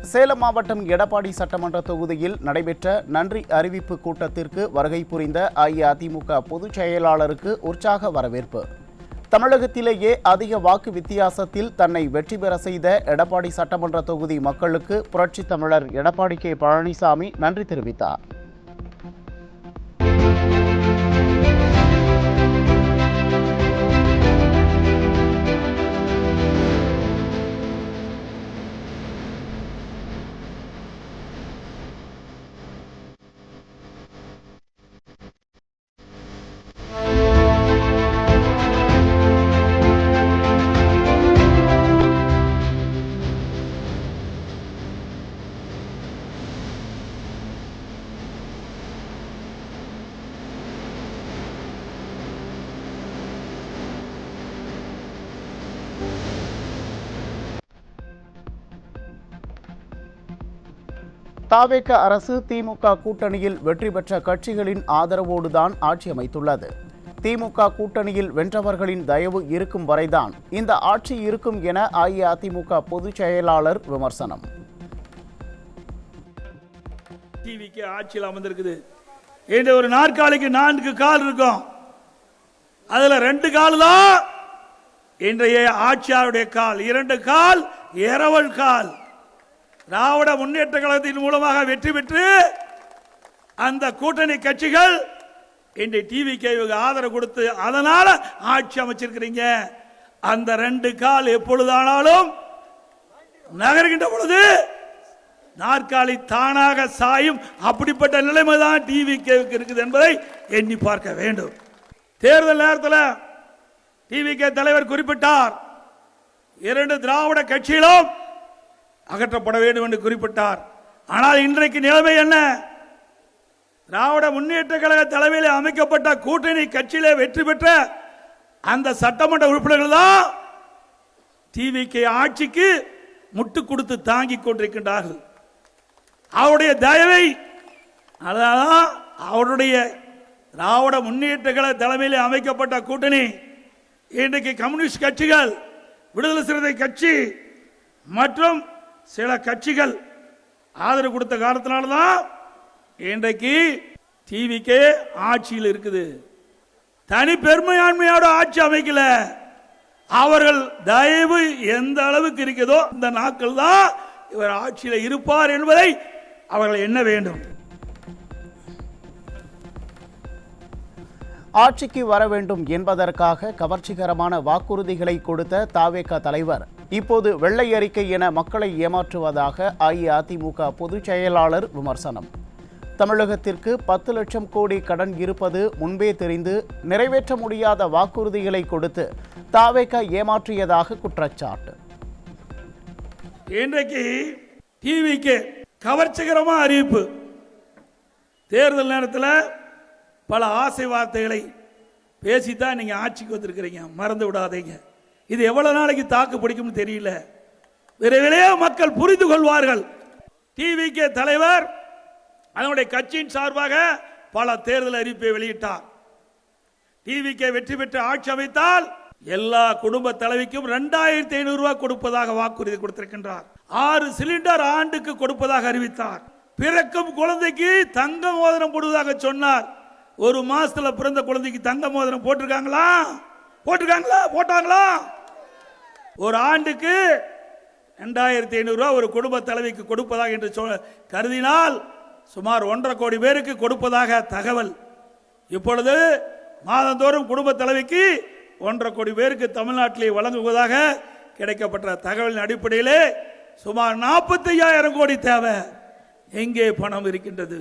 சேலம் மாவட்டம் எடப்பாடி சட்டமன்ற தொகுதியில் நடைபெற்ற நன்றி அறிவிப்பு கூட்டத்திற்கு வருகை புரிந்த அஇஅதிமுக பொதுச் செயலாளருக்கு உற்சாக வரவேற்பு. தமிழகத்திலேயே அதிக வாக்கு வித்தியாசத்தில் தன்னை வெற்றி பெற செய்த எடப்பாடி சட்டமன்ற தொகுதி மக்களுக்கு புரட்சித் தமிழர் எடப்பாடி கே பழனிசாமி நன்றி தெரிவித்தார். தவேக அரசு திமுக கூட்டணியில் வெற்றி பெற்ற கட்சிகளின் ஆதரவோடுதான் ஆட்சி அமைத்துள்ளது. திமுக கூட்டணியில் வென்றவர்களின் தயவு இருக்கும் வரைதான் இந்த ஆட்சி இருக்கும் என அஇஅதிமுக பொதுச் செயலாளர் விமர்சனம். டிவிக்கு ஆட்சியில் அமர்ந்திருக்குது. இந்த ஒரு நாற்காலிக்கு 4 கால் இருக்கும். அதுல 2 கால் தான் இன்றைய ஆட்சியாளருடைய கால், 2 கால் இரவல் கால். திராவிட முன்னேற்ற கழகத்தின் மூலமாக வெற்றி பெற்று அந்த கூட்டணி கட்சிகள் இன்றைய டிவிக்கு ஆதரவு கொடுத்து அதனால ஆட்சி அமைச்சிருக்கிறீங்க. அந்த 2 கால் எப்பொழுதானாலும் நகர்கின்ற பொழுது நாற்காலி தானாக சாயும். அப்படிப்பட்ட நிலைமை தான் டிவிக்கு இருக்குது என்பதை எண்ணி பார்க்க வேண்டும். தேர்தல் நேரத்தில் டிவிக்கு தலைவர் குறிப்பிட்டார், 2 திராவிட கட்சிகளும் அகற்றப்பட வேண்டும் என்று குறிப்பிட்டார். ஆனால் இன்றைக்கு நிலைமை என்ன? திராவிட முன்னேற்ற கழக தலைமையில் அமைக்கப்பட்ட கூட்டணி கட்சியிலே வெற்றி பெற்ற அந்த சட்டமன்ற உறுப்பினர்கள் தான் டிவிக்கு ஆட்சிக்கு முட்டு கொடுத்து தாங்கிக் கொண்டிருக்கின்றார்கள். அவருடைய தயவை, அதான் அவருடைய திராவிட முன்னேற்ற கழக தலைமையில் அமைக்கப்பட்ட கூட்டணி இன்றைக்கு கம்யூனிஸ்ட் கட்சிகள், விடுதலை சிறுத்தை கட்சி மற்றும் சில கட்சிகள் ஆதரவு கொடுத்த காரணத்தினால்தான் இன்றைக்கு டிவிக்கு ஆட்சியில் இருக்குது. தனி பெருமையாண்மையோட ஆட்சி அமைக்கல. அவர்கள் தயவு எந்த அளவுக்கு இருக்கிறதோ இந்த நாட்கள் தான் இவர் ஆட்சியில் இருப்பார் என்பதை அவர்கள் எண்ண வேண்டும். ஆட்சிக்கு வர வேண்டும் என்பதற்காக கவர்ச்சிகரமான வாக்குறுதிகளை கொடுத்த தவேக தலைவர் இப்போது வெள்ளை அறிக்கை என மக்களை ஏமாற்றுவதாக அஇஅதிமுக பொதுச் செயலாளர் விமர்சனம். தமிழகத்திற்கு 10 லட்சம் கோடி கடன் இருப்பது முன்பே தெரிந்து நிறைவேற்ற முடியாத வாக்குறுதிகளை கொடுத்து தவேக ஏமாற்றியதாக குற்றச்சாட்டு. இன்றைக்கு டிவிக்கு கவர்ச்சிகரமான அறிவிப்பு. தேர்தல் நேரத்தில் பல ஆசை வார்த்தைகளை பேசித்தான் நீங்க ஆட்சிக்கு வந்திருக்கிறீங்க, மறந்து விடாதீங்க. இது எவ்வளவு நாளைக்கு தாக்கு பிடிக்கும் தெரியல. விரைவிலே மக்கள் புரிந்து கொள்வார்கள். டிவிக்கு தலைவர் அதனுடைய கட்சியின் சார்பாக பல தேர்தல் அறிவிப்பை வெளியிட்டார். டிவிக்கு வெற்றி பெற்று ஆட்சி அமைத்தால் எல்லா குடும்ப தலைவிக்கும் 2500 ரூபாய் கொடுப்பதாக வாக்குறுதி கொடுத்திருக்கின்றார். 6 சிலிண்டர் ஆண்டுக்கு கொடுப்பதாக அறிவித்தார். பிறக்கும் குழந்தைக்கு தங்க மோதிரம் போடுவதாக சொன்னார். ஒரு மாசத்துல பிறந்த குழந்தைக்கு தங்க மோதிரம் போட்டிருக்காங்களா? போட்டாங்களா? ஒரு ஆண்டுக்கு 2500 ரூபாய் ஒரு குடும்ப தலைவிக்கு கொடுப்பதாக என்று கருதினால் சுமார் 1.5 கோடி பேருக்கு கொடுப்பதாக தகவல். இப்பொழுது மாதந்தோறும் குடும்ப தலைவிக்கு 1.5 கோடி பேருக்கு தமிழ்நாட்டிலே வழங்குவதாக கிடைக்கப்பட்ட தகவலின் அடிப்படையிலே சுமார் 45,000 கோடி தேவை. எங்கே பணம் இருக்கின்றது?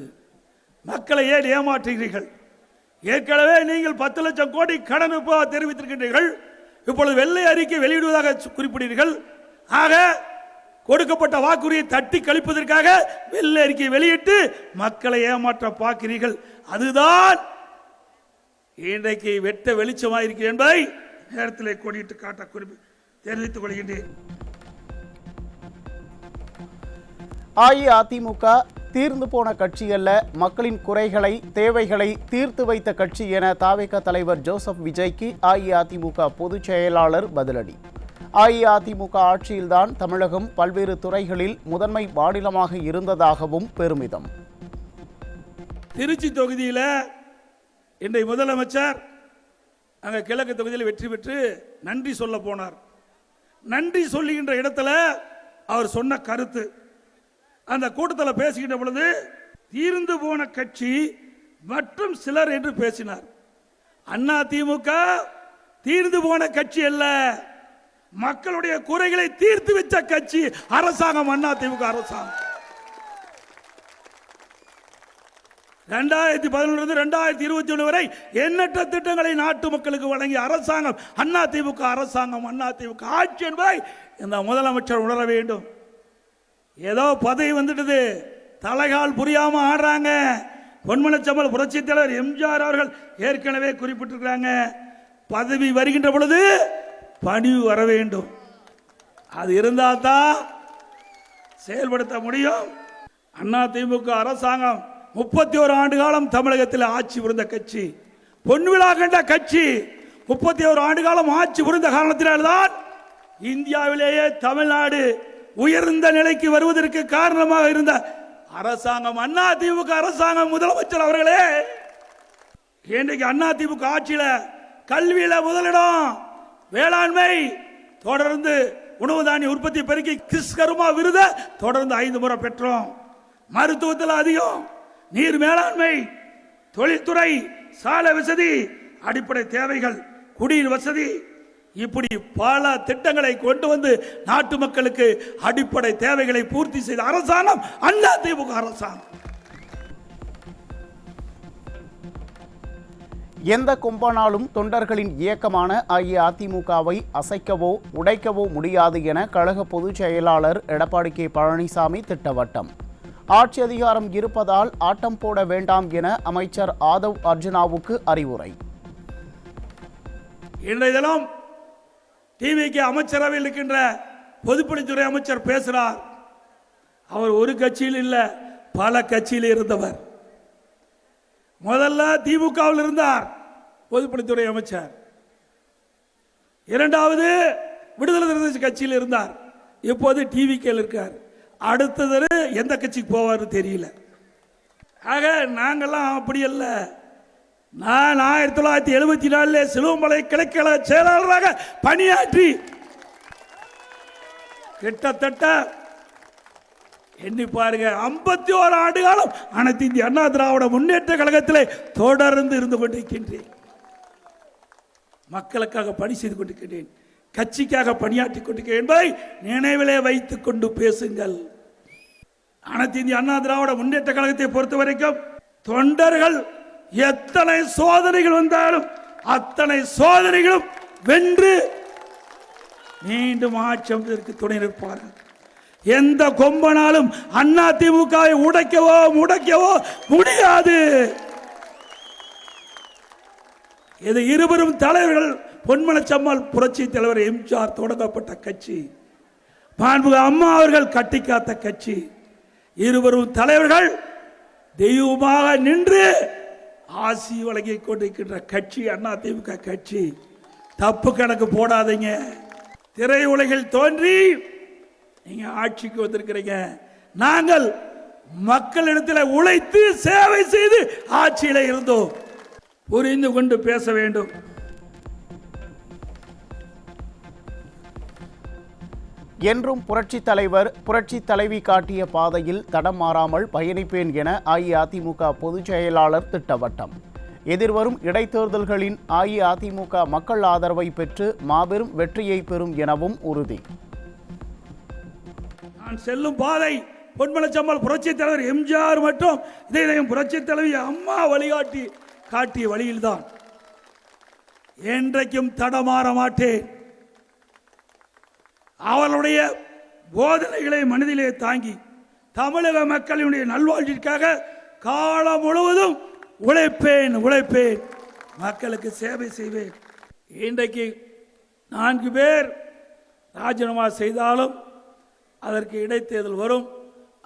மக்களை ஏன் ஏமாற்றுகிறீர்கள்? ஏற்கனவே நீங்கள் 10 லட்சம் கோடி கடன் தெரிவித்திருக்கின்றீர்கள். இப்பொழுது வெள்ளை அறிக்கை வெளியிடுவதாக குறிப்பிடுகிறீர்கள். ஆக கொடுக்கப்பட்ட வாக்குறுதியை தட்டி கழிப்பதற்காக வெள்ளை அறிக்கை வெளியிட்டு மக்களை ஏமாற்ற பார்க்கிறீர்கள். அதுதான் இன்றைக்கு வெட்ட வெளிச்சமாக இருக்கிறது என்பதை நேரத்தில் கொடியிட்டு காட்ட தெரிவித்துக் கொள்கின்றேன். அஇஅதிமுக தீர்ந்து போன கட்சி அல்ல, மக்களின் குறைகளை தேவைகளை தீர்த்து வைத்த கட்சி என தவேக தலைவர் ஜோசப் விஜய்க்கு அஇஅதிமுக பொதுச் செயலாளர் பதிலடி. அஇஅதிமுக ஆட்சியில்தான் தமிழகம் பல்வேறு துறைகளில் முதன்மை மாநிலமாக இருந்ததாகவும் பெருமிதம். திருச்சி தொகுதியில் இன்றைய முதலமைச்சர் அங்கே கிழக்கு தொகுதியில் வெற்றி பெற்று நன்றி சொல்ல போனார். நன்றி சொல்லுகின்ற இடத்துல அவர் சொன்ன கருத்து, அந்த கூட்டத்தில் பேசுகின்ற பொழுது தீர்ந்து போன கட்சி மற்றும் சிலர் என்று பேசினார். அதிமுக தீர்ந்து போன கட்சி அல்ல, மக்களுடைய குறைகளை தீர்த்து வச்ச கட்சி அரசாங்கம் அதிமுக அரசாங்கம். 2011 2021 வரை எண்ணற்ற திட்டங்களை நாட்டு மக்களுக்கு வழங்கிய அரசாங்கம் அதிமுக அரசாங்கம். அதிமுக ஆட்சி என்பதை இந்த முதலமைச்சர் உணர வேண்டும். ஏதோ பதவி வந்துட்டது, தலைகால் புரியாம ஆடுறாங்க. பொன்மனச்செம்மல் புரட்சி தலைவர் எம்ஜிஆர் அவர்கள் ஏற்கனவே குறிப்பிட்டிருக்கிறாங்க, பதவி வருகின்ற பொழுது பணிவு வர வேண்டும். அது இருந்தால் தான் செயல்படுத்த முடியும். அதிமுக அரசாங்கம் 31 ஆண்டு காலம் தமிழகத்தில் ஆட்சி புரிந்த கட்சி, பொன்விழா கண்ட கட்சி. 31 ஆண்டு காலம் ஆட்சி புரிந்த காரணத்தினால்தான் இந்தியாவிலேயே தமிழ்நாடு உயர்ந்த நிலைக்கு வருவதற்கு காரணமாக இருந்த அரசாங்கம் அதிமுக அரசாங்கம். முதலமைச்சர் அவர்களே, இன்றைக்கு அதிமுக ஆட்சியில கல்வியில முதலிடம், வேளாண்மை தொடர்ந்து உணவு தானிய உற்பத்தி பெருக்கி கிஸ்கர்மா விருதை தொடர்ந்து 5 முறை பெற்றோம். மருத்துவத்தில் அதிகம், நீர் மேலாண்மை, தொழில்துறை, சாலை வசதி, அடிப்படை தேவைகள், குடிநீர் வசதி, இப்படி பல திட்டங்களை கொண்டு வந்து நாட்டு மக்களுக்கு அடிப்படை தேவைகளை பூர்த்தி செய்த அரசாங்கம் அதிமுக அரசாங்கம். எந்த கும்பனாலும் தொண்டர்களின் இயக்கமான அஇஅதிமுகவை அசைக்கவோ உடைக்கவோ முடியாது என கழக பொதுச் செயலாளர் எடப்பாடி கே பழனிசாமி திட்டவட்டம். ஆட்சி அதிகாரம் இருப்பதால் ஆட்டம் போட வேண்டாம் என அமைச்சர் ஆதவ் அர்ஜுனாவுக்கு அறிவுரை. இன்றைய தினம் டிவிக்கு அமைச்சரவையில் இருக்கின்ற பொதுப்பணித்துறை அமைச்சர் பேசுகிறார். அவர் ஒரு கட்சியில் இல்ல, பல கட்சியில் இருந்தவர். முதல்ல திமுகவில் இருந்தார் பொதுப்பணித்துறை அமைச்சர், இரண்டாவது விடுதலை சிறுத்தை கட்சியில் இருந்தார், இப்போது டிவிக்கு இருக்கார். அடுத்தது எந்த கட்சிக்கு போவார் தெரியல. ஆக நாங்கெல்லாம் அப்படி அல்ல. நான் 1974 சிலுவமலை கிழக்கழக செயலாளராக பணியாற்றி கிட்டத்தட்ட எண்ணி பாருங்க 51 ஆண்டு காலம் அனைத்து இந்திய அண்ணா திராவிட முன்னேற்ற கழகத்திலே தொடர்ந்து இருந்து கொண்டிருக்கின்றேன். மக்களுக்காக பணி செய்து கொண்டிருக்கிறேன், கட்சிக்காக பணியாற்றி கொண்டிருக்கிறேன் என்பதை நினைவிலே வைத்துக் கொண்டு பேசுங்கள். அனைத்து இந்திய அண்ணா திராவிட முன்னேற்ற கழகத்தை பொறுத்த வரைக்கும் தொண்டர்கள் எத்தனை சோதனைகள் வந்தாலும் அத்தனை சோதனைகளும் வென்று மீண்டும் ஆட்சி அமைப்பதற்கு துணை நிற்பார்கள். எந்த கொம்பனாலும் அதிமுகவை உடைக்கவோ முடக்கவோ முடியாது. இது இருவரும் தலைவர்கள், பொன்மனச்செம்மல் புரட்சி தலைவர் எம்ஜிஆர் தொடங்கப்பட்ட கட்சி, மாண்புமிகு அம்மா அவர்கள் கட்டி காத்த கட்சி. இருவரும் தலைவர்கள் தெய்வமாக நின்று ஆசி வழங்கி கொண்டிருக்கின்ற கட்சி அதிமுக கட்சி. தப்பு கணக்கு போடாதீங்க. திரை உலகில் தோன்றி நீங்க ஆட்சிக்கு வந்திருக்கிறீங்க. நாங்கள் மக்களிடத்தில் உழைத்து சேவை செய்து ஆட்சியில இருந்தோம். புரிந்து கொண்டு பேச வேண்டும். என்றும் புரட்சி தலைவர் புரட்சி தலைவி காட்டிய பாதையில் தடம் மாறாமல் பயணிப்பேன் என அஇஅதிமுக பொதுச் செயலாளர் திட்டவட்டம். எதிர்வரும் இடைத்தேர்தல்களின் அஇஅதிமுக மக்கள் ஆதரவை பெற்று மாபெரும் வெற்றியை பெறும் எனவும் உறுதி. நான் செல்லும் பாதை பொன்மனச்செம்மல் புரட்சி தலைவர் எம்ஜிஆர் மற்றும் இதயம் புரட்சி தலைவி அம்மா வழிகாட்டி காட்டிய வழியில்தான். என்றைக்கும் தடமாற மாட்டேன். அவர்களுடைய போதனைகளை மனதிலே தாங்கி தமிழக மக்களுடைய நல்வாழ்விற்காக காலம் முழுவதும் உழைப்பேன், மக்களுக்கு சேவை செய்வேன். இன்றைக்கு 4 பேர் ராஜினாமா செய்தாலும் அதற்கு இடைத்தேர்தல் வரும்.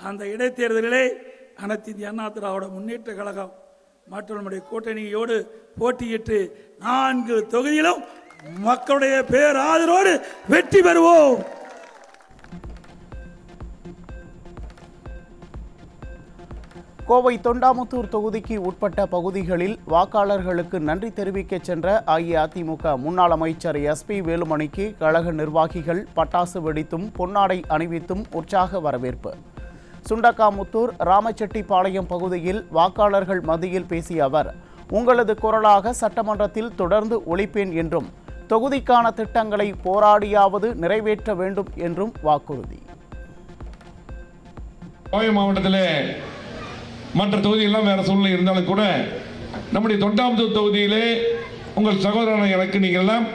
அந்த இடைத்தேர்தலிலே அனைத்து இந்திய அண்ணா திராவிட முன்னேற்ற கழகம் மற்றும் நம்முடைய கூட்டணியோடு போட்டியிட்டு 4 தொகுதியிலும் மக்களுடைய பேராதரவோடு வெற்றி பெறுவோம். கோவை தொண்டாமுத்தூர் தொகுதிக்கு உட்பட்ட பகுதிகளில் வாக்காளர்களுக்கு நன்றி தெரிவிக்க சென்ற அஇஅதிமுக முன்னாள் அமைச்சர் SP வேலுமணிக்கு கழக நிர்வாகிகள் பட்டாசு வெடித்தும் பொன்னாடை அணிவித்தும் உற்சாக வரவேற்பு. சுண்டக்காமுத்தூர் ராமச்செட்டிப்பாளையம் பகுதியில் வாக்காளர்கள் மத்தியில் பேசிய அவர், உங்களது குரலாக சட்டமன்றத்தில் தொடர்ந்து ஒலிப்பேன் என்றும் தொகுதிக்கான திட்டங்களை போராடியாவது நிறைவேற்ற வேண்டும் என்றும் வாக்குறுதி. கோவை மாவட்டத்திலே மற்ற தொகுதியெல்லாம் வேற சூழ்நிலை இருந்தாலும் கூட நம்முடைய தொண்டாமுத்தூர் தொகுதியிலே உங்கள் சகோதரனை எனக்கு நீங்கள் எல்லாம்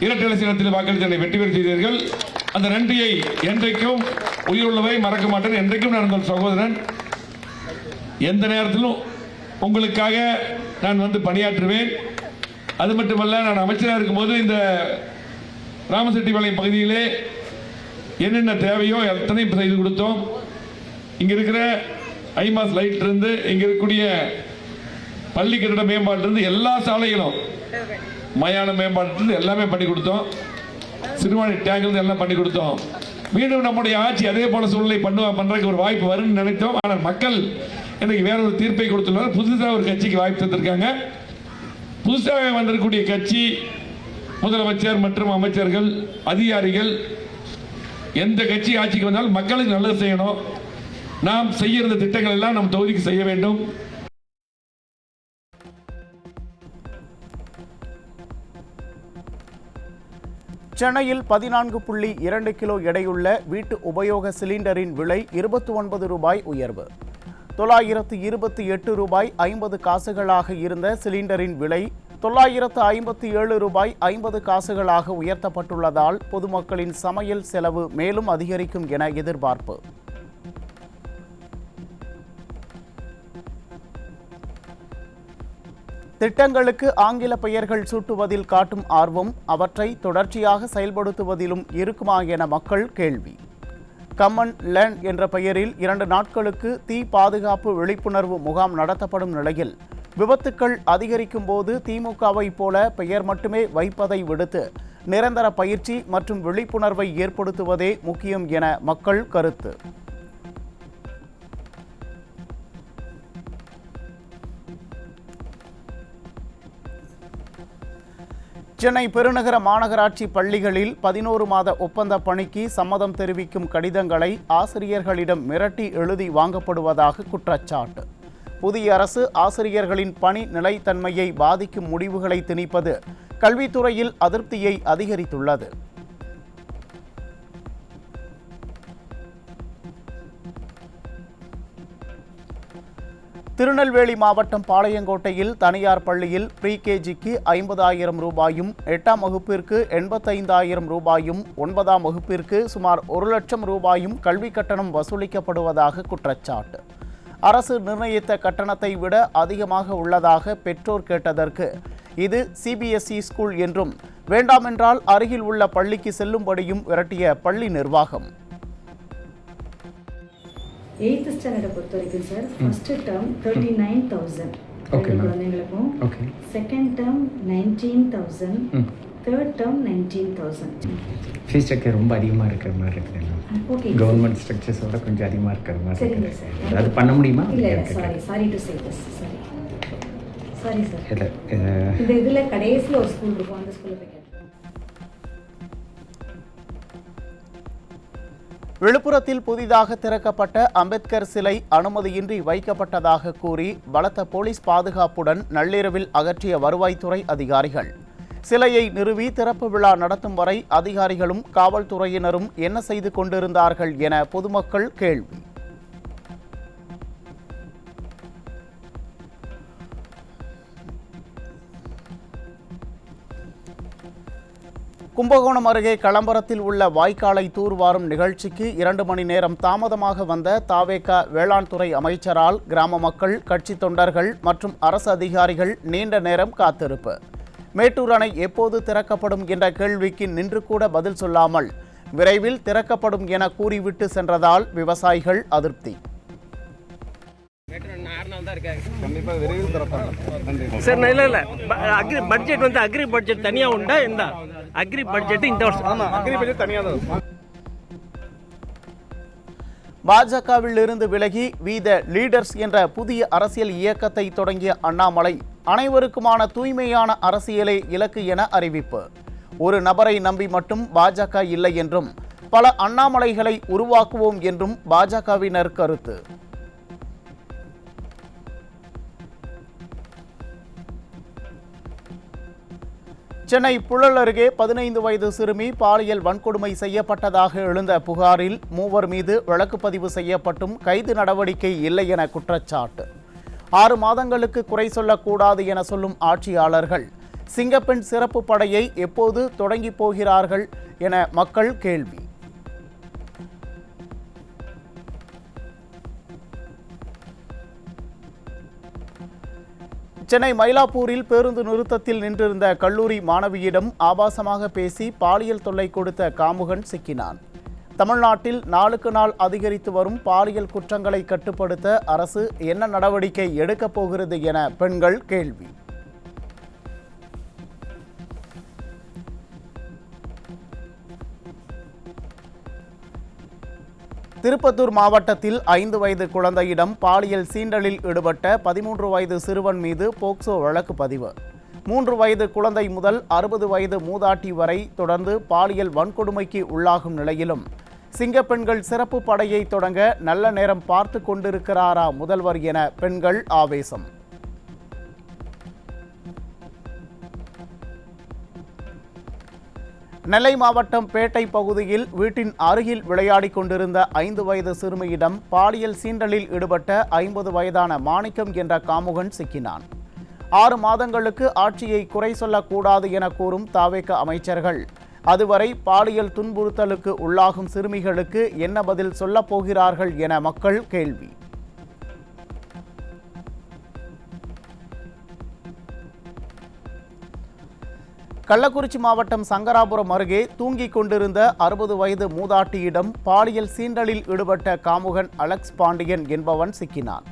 இரட்டை சின்னத்தில் வாக்களித்து வெற்றி பெற செய்தீர்கள். அந்த நன்றியை என்றைக்கும் உயிருள்ளவை மறக்க மாட்டேன். என்றைக்கும் நான் உங்கள் சகோதரன். எந்த நேரத்திலும் உங்களுக்காக நான் வந்து பணியாற்றுவேன். அது மட்டுமல்ல, நான் அமைச்சராக இருக்கும்போது இந்த ராமசெட்டிப்பாளையம் பகுதியிலே என்னென்ன தேவையோ எத்தனையும் செய்து கொடுத்தோம். இங்க இருக்கிற ஐமாஸ் லைட் இருந்து இங்க இருக்கக்கூடிய பள்ளி கட்டிட மேம்பாட்டிலிருந்து எல்லா சாலைகளும் மயான மேம்பாட்டிலிருந்து எல்லாமே பண்ணி கொடுத்தோம். சிறுவாணி டேங்க் எல்லாம் பண்ணி கொடுத்தோம். மீண்டும் நம்முடைய ஆட்சி அதே போல சூழ்நிலை பண்றதுக்கு ஒரு வாய்ப்பு வரும்னு நினைத்தோம். ஆனால் மக்கள் எனக்கு வேற ஒரு தீர்ப்பை கொடுத்துள்ளார். புதுசாக ஒரு கட்சிக்கு வாய்ப்பு தந்திருக்காங்க. புதுசாக வந்திருக்கக்கூடிய கட்சி முதலமைச்சர் மற்றும் அமைச்சர்கள் அதிகாரிகள் எந்த கட்சி ஆட்சிக்கு வந்தாலும் மக்களுக்கு நல்லது செய்யணும். நாம் செய்ய இருந்த திட்டங்கள் எல்லாம் நம் தொகுதிக்கு செய்ய வேண்டும். சென்னையில் 14.2 கிலோ எடையுள்ள வீட்டு உபயோக சிலிண்டரின் விலை 29 ரூபாய் உயர்வு. 928 ரூபாய் 50 காசுகளாக இருந்த சிலிண்டரின் விலை 957 ரூபாய் 50 காசுகளாக உயர்த்தப்பட்டுள்ளதால் பொதுமக்களின் சமையல் செலவு மேலும் அதிகரிக்கும் என எதிர்பார்ப்பு. திட்டங்களுக்கு ஆங்கில பெயர்கள் சூட்டுவதில் காட்டும் ஆர்வம் அவற்றை தொடர்ச்சியாக செயல்படுத்துவதிலும் இருக்குமா என மக்கள் கேள்வி. கம்மன் லேண்ட் என்ற பெயரில் 2 நாட்களுக்கு தீ பாதுகாப்பு விழிப்புணர்வு முகாம் நடத்தப்படும் நிலையில் விபத்துக்கள் அதிகரிக்கும் போது திமுகவை போல பெயர் மட்டுமே வைப்பதை விடுத்து நிரந்தர பயிற்சி மற்றும் விழிப்புணர்வை ஏற்படுத்துவதே முக்கியம் என மக்கள் கருத்து. சென்னை பெருநகர மாநகராட்சி பள்ளிகளில் 11 மாத ஒப்பந்த பணிக்கு சம்மதம் தெரிவிக்கும் கடிதங்களை ஆசிரியர்களிடம் மிரட்டி எழுதி வாங்கப்படுவதாக குற்றச்சாட்டு. புதிய அரசு ஆசிரியர்களின் பணி நிலைத்தன்மையை பாதிக்கும் முடிவுகளை திணிப்பது கல்வித்துறையில் அதிருப்தியை அதிகரித்துள்ளது. திருநெல்வேலி மாவட்டம் பாளையங்கோட்டையில் தனியார் பள்ளியில் ப்ரீகேஜிக்கு 50,000 ரூபாயும் 8ஆம் வகுப்பிற்கு 85,000 ரூபாயும் 9ஆம் வகுப்பிற்கு சுமார் 1 லட்சம் ரூபாயும் கல்வி கட்டணம் வசூலிக்கப்படுவதாக குற்றச்சாட்டு. அரசு நிர்ணயித்த கட்டணத்தை விட அதிகமாக உள்ளதாக பெற்றோர் கேட்டதற்கு இது CBSE ஸ்கூல் என்றும் வேண்டாமென்றால் அருகில் உள்ள பள்ளிக்கு செல்லும்படியும் விரட்டிய பள்ளி நிர்வாகம். 8th ஸ்டாண்டர்டை பொறுத்த வரைக்கும் சார் ஃபர்ஸ்ட் டேர்ம் 39,000 குழந்தைங்களுக்கும், second term 19,000, third term 19,000. Fees structure ரொம்ப அதிகமாக இருக்கிற மாதிரி இருக்குது. ஓகே, கவர்மெண்ட் ஸ்ட்ரக்சர்ஸோட கொஞ்சம் அதிகமாக இருக்கிற மாதிரி சரிங்க இருக்குது. சார். அது பண்ண முடியுமா? இல்லை sorry to say this sorry sir. இல்லை, இந்த இதில் கடைசியில் ஒரு ஸ்கூல் இருக்கும், அந்த ஸ்கூலில் போய் கேட்டேன். விழுப்புரத்தில் புதிதாக திறக்கப்பட்ட அம்பேத்கர் சிலை அனுமதியின்றி வைக்கப்பட்டதாக கூறி பலத்த போலீஸ் பாதுகாப்புடன் நள்ளிரவில் அகற்றிய வருவாய்த்துறை அதிகாரிகள். சிலையை நிறுவி திறப்பு விழா நடத்தும் வரை அதிகாரிகளும் காவல்துறையினரும் என்ன செய்து கொண்டிருந்தார்கள் என பொதுமக்கள் கேள்வி. கும்பகோணம் அருகே களம்பரத்தில் உள்ள வாய்க்காலை தூர்வாரும் நிகழ்ச்சிக்கு 2 மணி நேரம் தாமதமாக வந்த தாவேக வேளாண் துறை அமைச்சரால் கிராம மக்கள், கட்சி தொண்டர்கள் மற்றும் அரசு அதிகாரிகள் நீண்ட நேரம் காத்திருப்பு. மேட்டூர் அணை எப்போது திறக்கப்படும் என்ற கேள்விக்கு நின்று கூட பதில் சொல்லாமல் விரைவில் திறக்கப்படும் என கூறிவிட்டு சென்றதால் விவசாயிகள் அதிருப்தி. சார் இல்லை பட்ஜெட் வந்து அக்ரி பட்ஜெட் தனியாக உண்டா? இந்த அக்ரி பட்ஜெட் இந்த வருஷம் அக்ரி பட்ஜெட் தனியாக தான். பாஜகவில் இருந்து விலகி வி த லீடர்ஸ் என்ற புதிய அரசியல் இயக்கத்தை தொடங்கிய அண்ணாமலை அனைவருக்குமான தூய்மையான அரசியலே இலக்கு என அறிவிப்பு. ஒரு நபரை நம்பி மட்டும் பாஜக இல்லை என்றும் பல அண்ணாமலைகளை உருவாக்குவோம் என்றும் பாஜகவினர் கருத்து. சென்னை புழல் அருகே 15 வயது சிறுமி பாலியல் வன்கொடுமை செய்யப்பட்டதாக எழுந்த புகாரில் 3 மீது வழக்கு பதிவு செய்யப்பட்டும் கைது நடவடிக்கை இல்லை என குற்றச்சாட்டு. 6 மாதங்களுக்கு குறை சொல்லக்கூடாது என சொல்லும் ஆட்சியாளர்கள் சிங்கப்பெண் சிறப்பு படையை எப்போது தொடங்கி போகிறார்கள் என மக்கள் கேள்வி. சென்னை மயிலாப்பூரில் பேருந்து நிறுத்தத்தில் நின்றிருந்த கல்லூரி மாணவியிடம் ஆபாசமாக பேசி பாலியல் தொல்லை கொடுத்த காமுகன் சிக்கினான். தமிழ்நாட்டில் நாளுக்கு நாள் அதிகரித்து வரும் பாலியல் குற்றங்களை கட்டுப்படுத்த அரசு என்ன நடவடிக்கை எடுக்கப் போகிறது என பெண்கள் கேள்வி. திருப்பத்தூர் மாவட்டத்தில் 5 வயது குழந்தையிடம் பாலியல் சீண்டலில் ஈடுபட்ட 13 வயது சிறுவன் மீது போக்சோ வழக்கு பதிவு. 3 வயது குழந்தை முதல் 60 வயது மூதாட்டி வரை தொடர்ந்து பாலியல் வன்கொடுமைக்கு உள்ளாகும் நிலையிலும் சிங்கப்பெண்கள் சிறப்பு படையை தொடங்க நல்ல நேரம் பார்த்து கொண்டிருக்கிறாரா முதல்வர் என பெண்கள் ஆவேசம். நெல்லை மாவட்டம் பேட்டை பகுதியில் வீட்டின் அருகில் விளையாடிக் கொண்டிருந்த 5 வயது சிறுமியிடம் பாலியல் சீண்டலில் ஈடுபட்ட 50 வயதான மாணிக்கம் என்ற காமுகன் சிக்கினான். 6 மாதங்களுக்கு ஆட்சியை குறை சொல்லக்கூடாது என கூறும் தாவேக அமைச்சர்கள் அதுவரை பாலியல் துன்புறுத்தலுக்கு உள்ளாகும் சிறுமிகளுக்கு என்ன பதில் சொல்லப் போகிறார்கள் என மக்கள் கேள்வி. கள்ளக்குறிச்சி மாவட்டம் சங்கராபுரம் அருகே தூங்கிக் கொண்டிருந்த 60 வயது மூதாட்டியிடம் பாலியல் சீண்டலில் ஈடுபட்ட காமுகன் அலெக்ஸ் பாண்டியன் என்பவன் சிக்கினான்.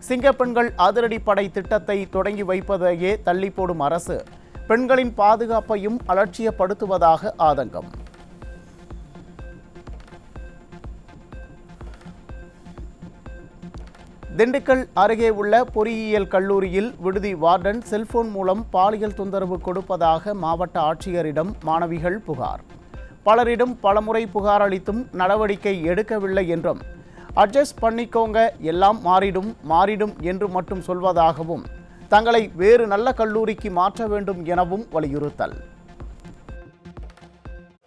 சிங்கப்பெண்கள் அதிரடிப்படை திட்டத்தை தொடங்கி வைப்பதையே தள்ளி போடும் அரசு பெண்களின் பாதுகாப்பையும் அலட்சியப்படுத்துவதாக ஆதங்கம். திண்டுக்கல் அருகே உள்ள பொறியியல் கல்லூரியில் விடுதி வார்டன் செல்போன் மூலம் பாலியல் தொந்தரவு கொடுப்பதாக மாவட்ட ஆட்சியரிடம் மாணவிகள் புகார். பலரிடம் பலமுறை புகார் அளித்தும் நடவடிக்கை எடுக்கவில்லை என்றும் அட்ஜஸ்ட் பண்ணிக்கோங்க எல்லாம் மாறிடும் என்று மட்டும் சொல்வதாகவும் தங்களை வேறு நல்ல கல்லூரிக்கு மாற்ற வேண்டும் எனவும் வலியுறுத்தல்.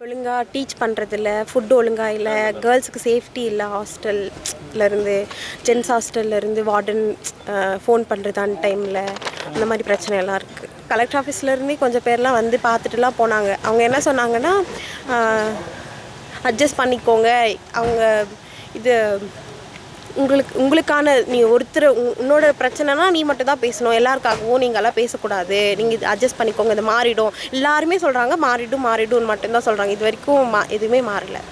ஒழுங்காக டீச் பண்ணுறதில்ல, ஃபுட்டு ஒழுங்காக இல்லை, கேர்ள்ஸுக்கு சேஃப்டி இல்லை, ஹாஸ்டல்லேருந்து ஜென்ஸ் ஹாஸ்டல்லேருந்து வார்டன் ஃபோன் பண்ணுறது அந்த டைமில் அந்த மாதிரி பிரச்சனையெல்லாம் இருக்குது. கலெக்டர் ஆஃபீஸ்லேருந்தே கொஞ்சம் பேர்லாம் வந்து பார்த்துட்டுலாம் போனாங்க. அவங்க என்ன சொன்னாங்கன்னா அட்ஜஸ்ட் பண்ணிக்கோங்க, அவங்க இது உங்களுக்கான நீ ஒருத்தர் உன்னோட பிரச்சனைனா நீ மட்டும் தான் பேசணும், எல்லாருக்காகவும் நீங்கள்லாம் பேசக்கூடாது, நீங்கள் இது அட்ஜஸ்ட் பண்ணிக்கோங்க, இது மாறிடும். எல்லாருமே சொல்கிறாங்க மாறிடும்னு மட்டும்தான் சொல்கிறாங்க. இது வரைக்கும் எதுவுமே மாறலை.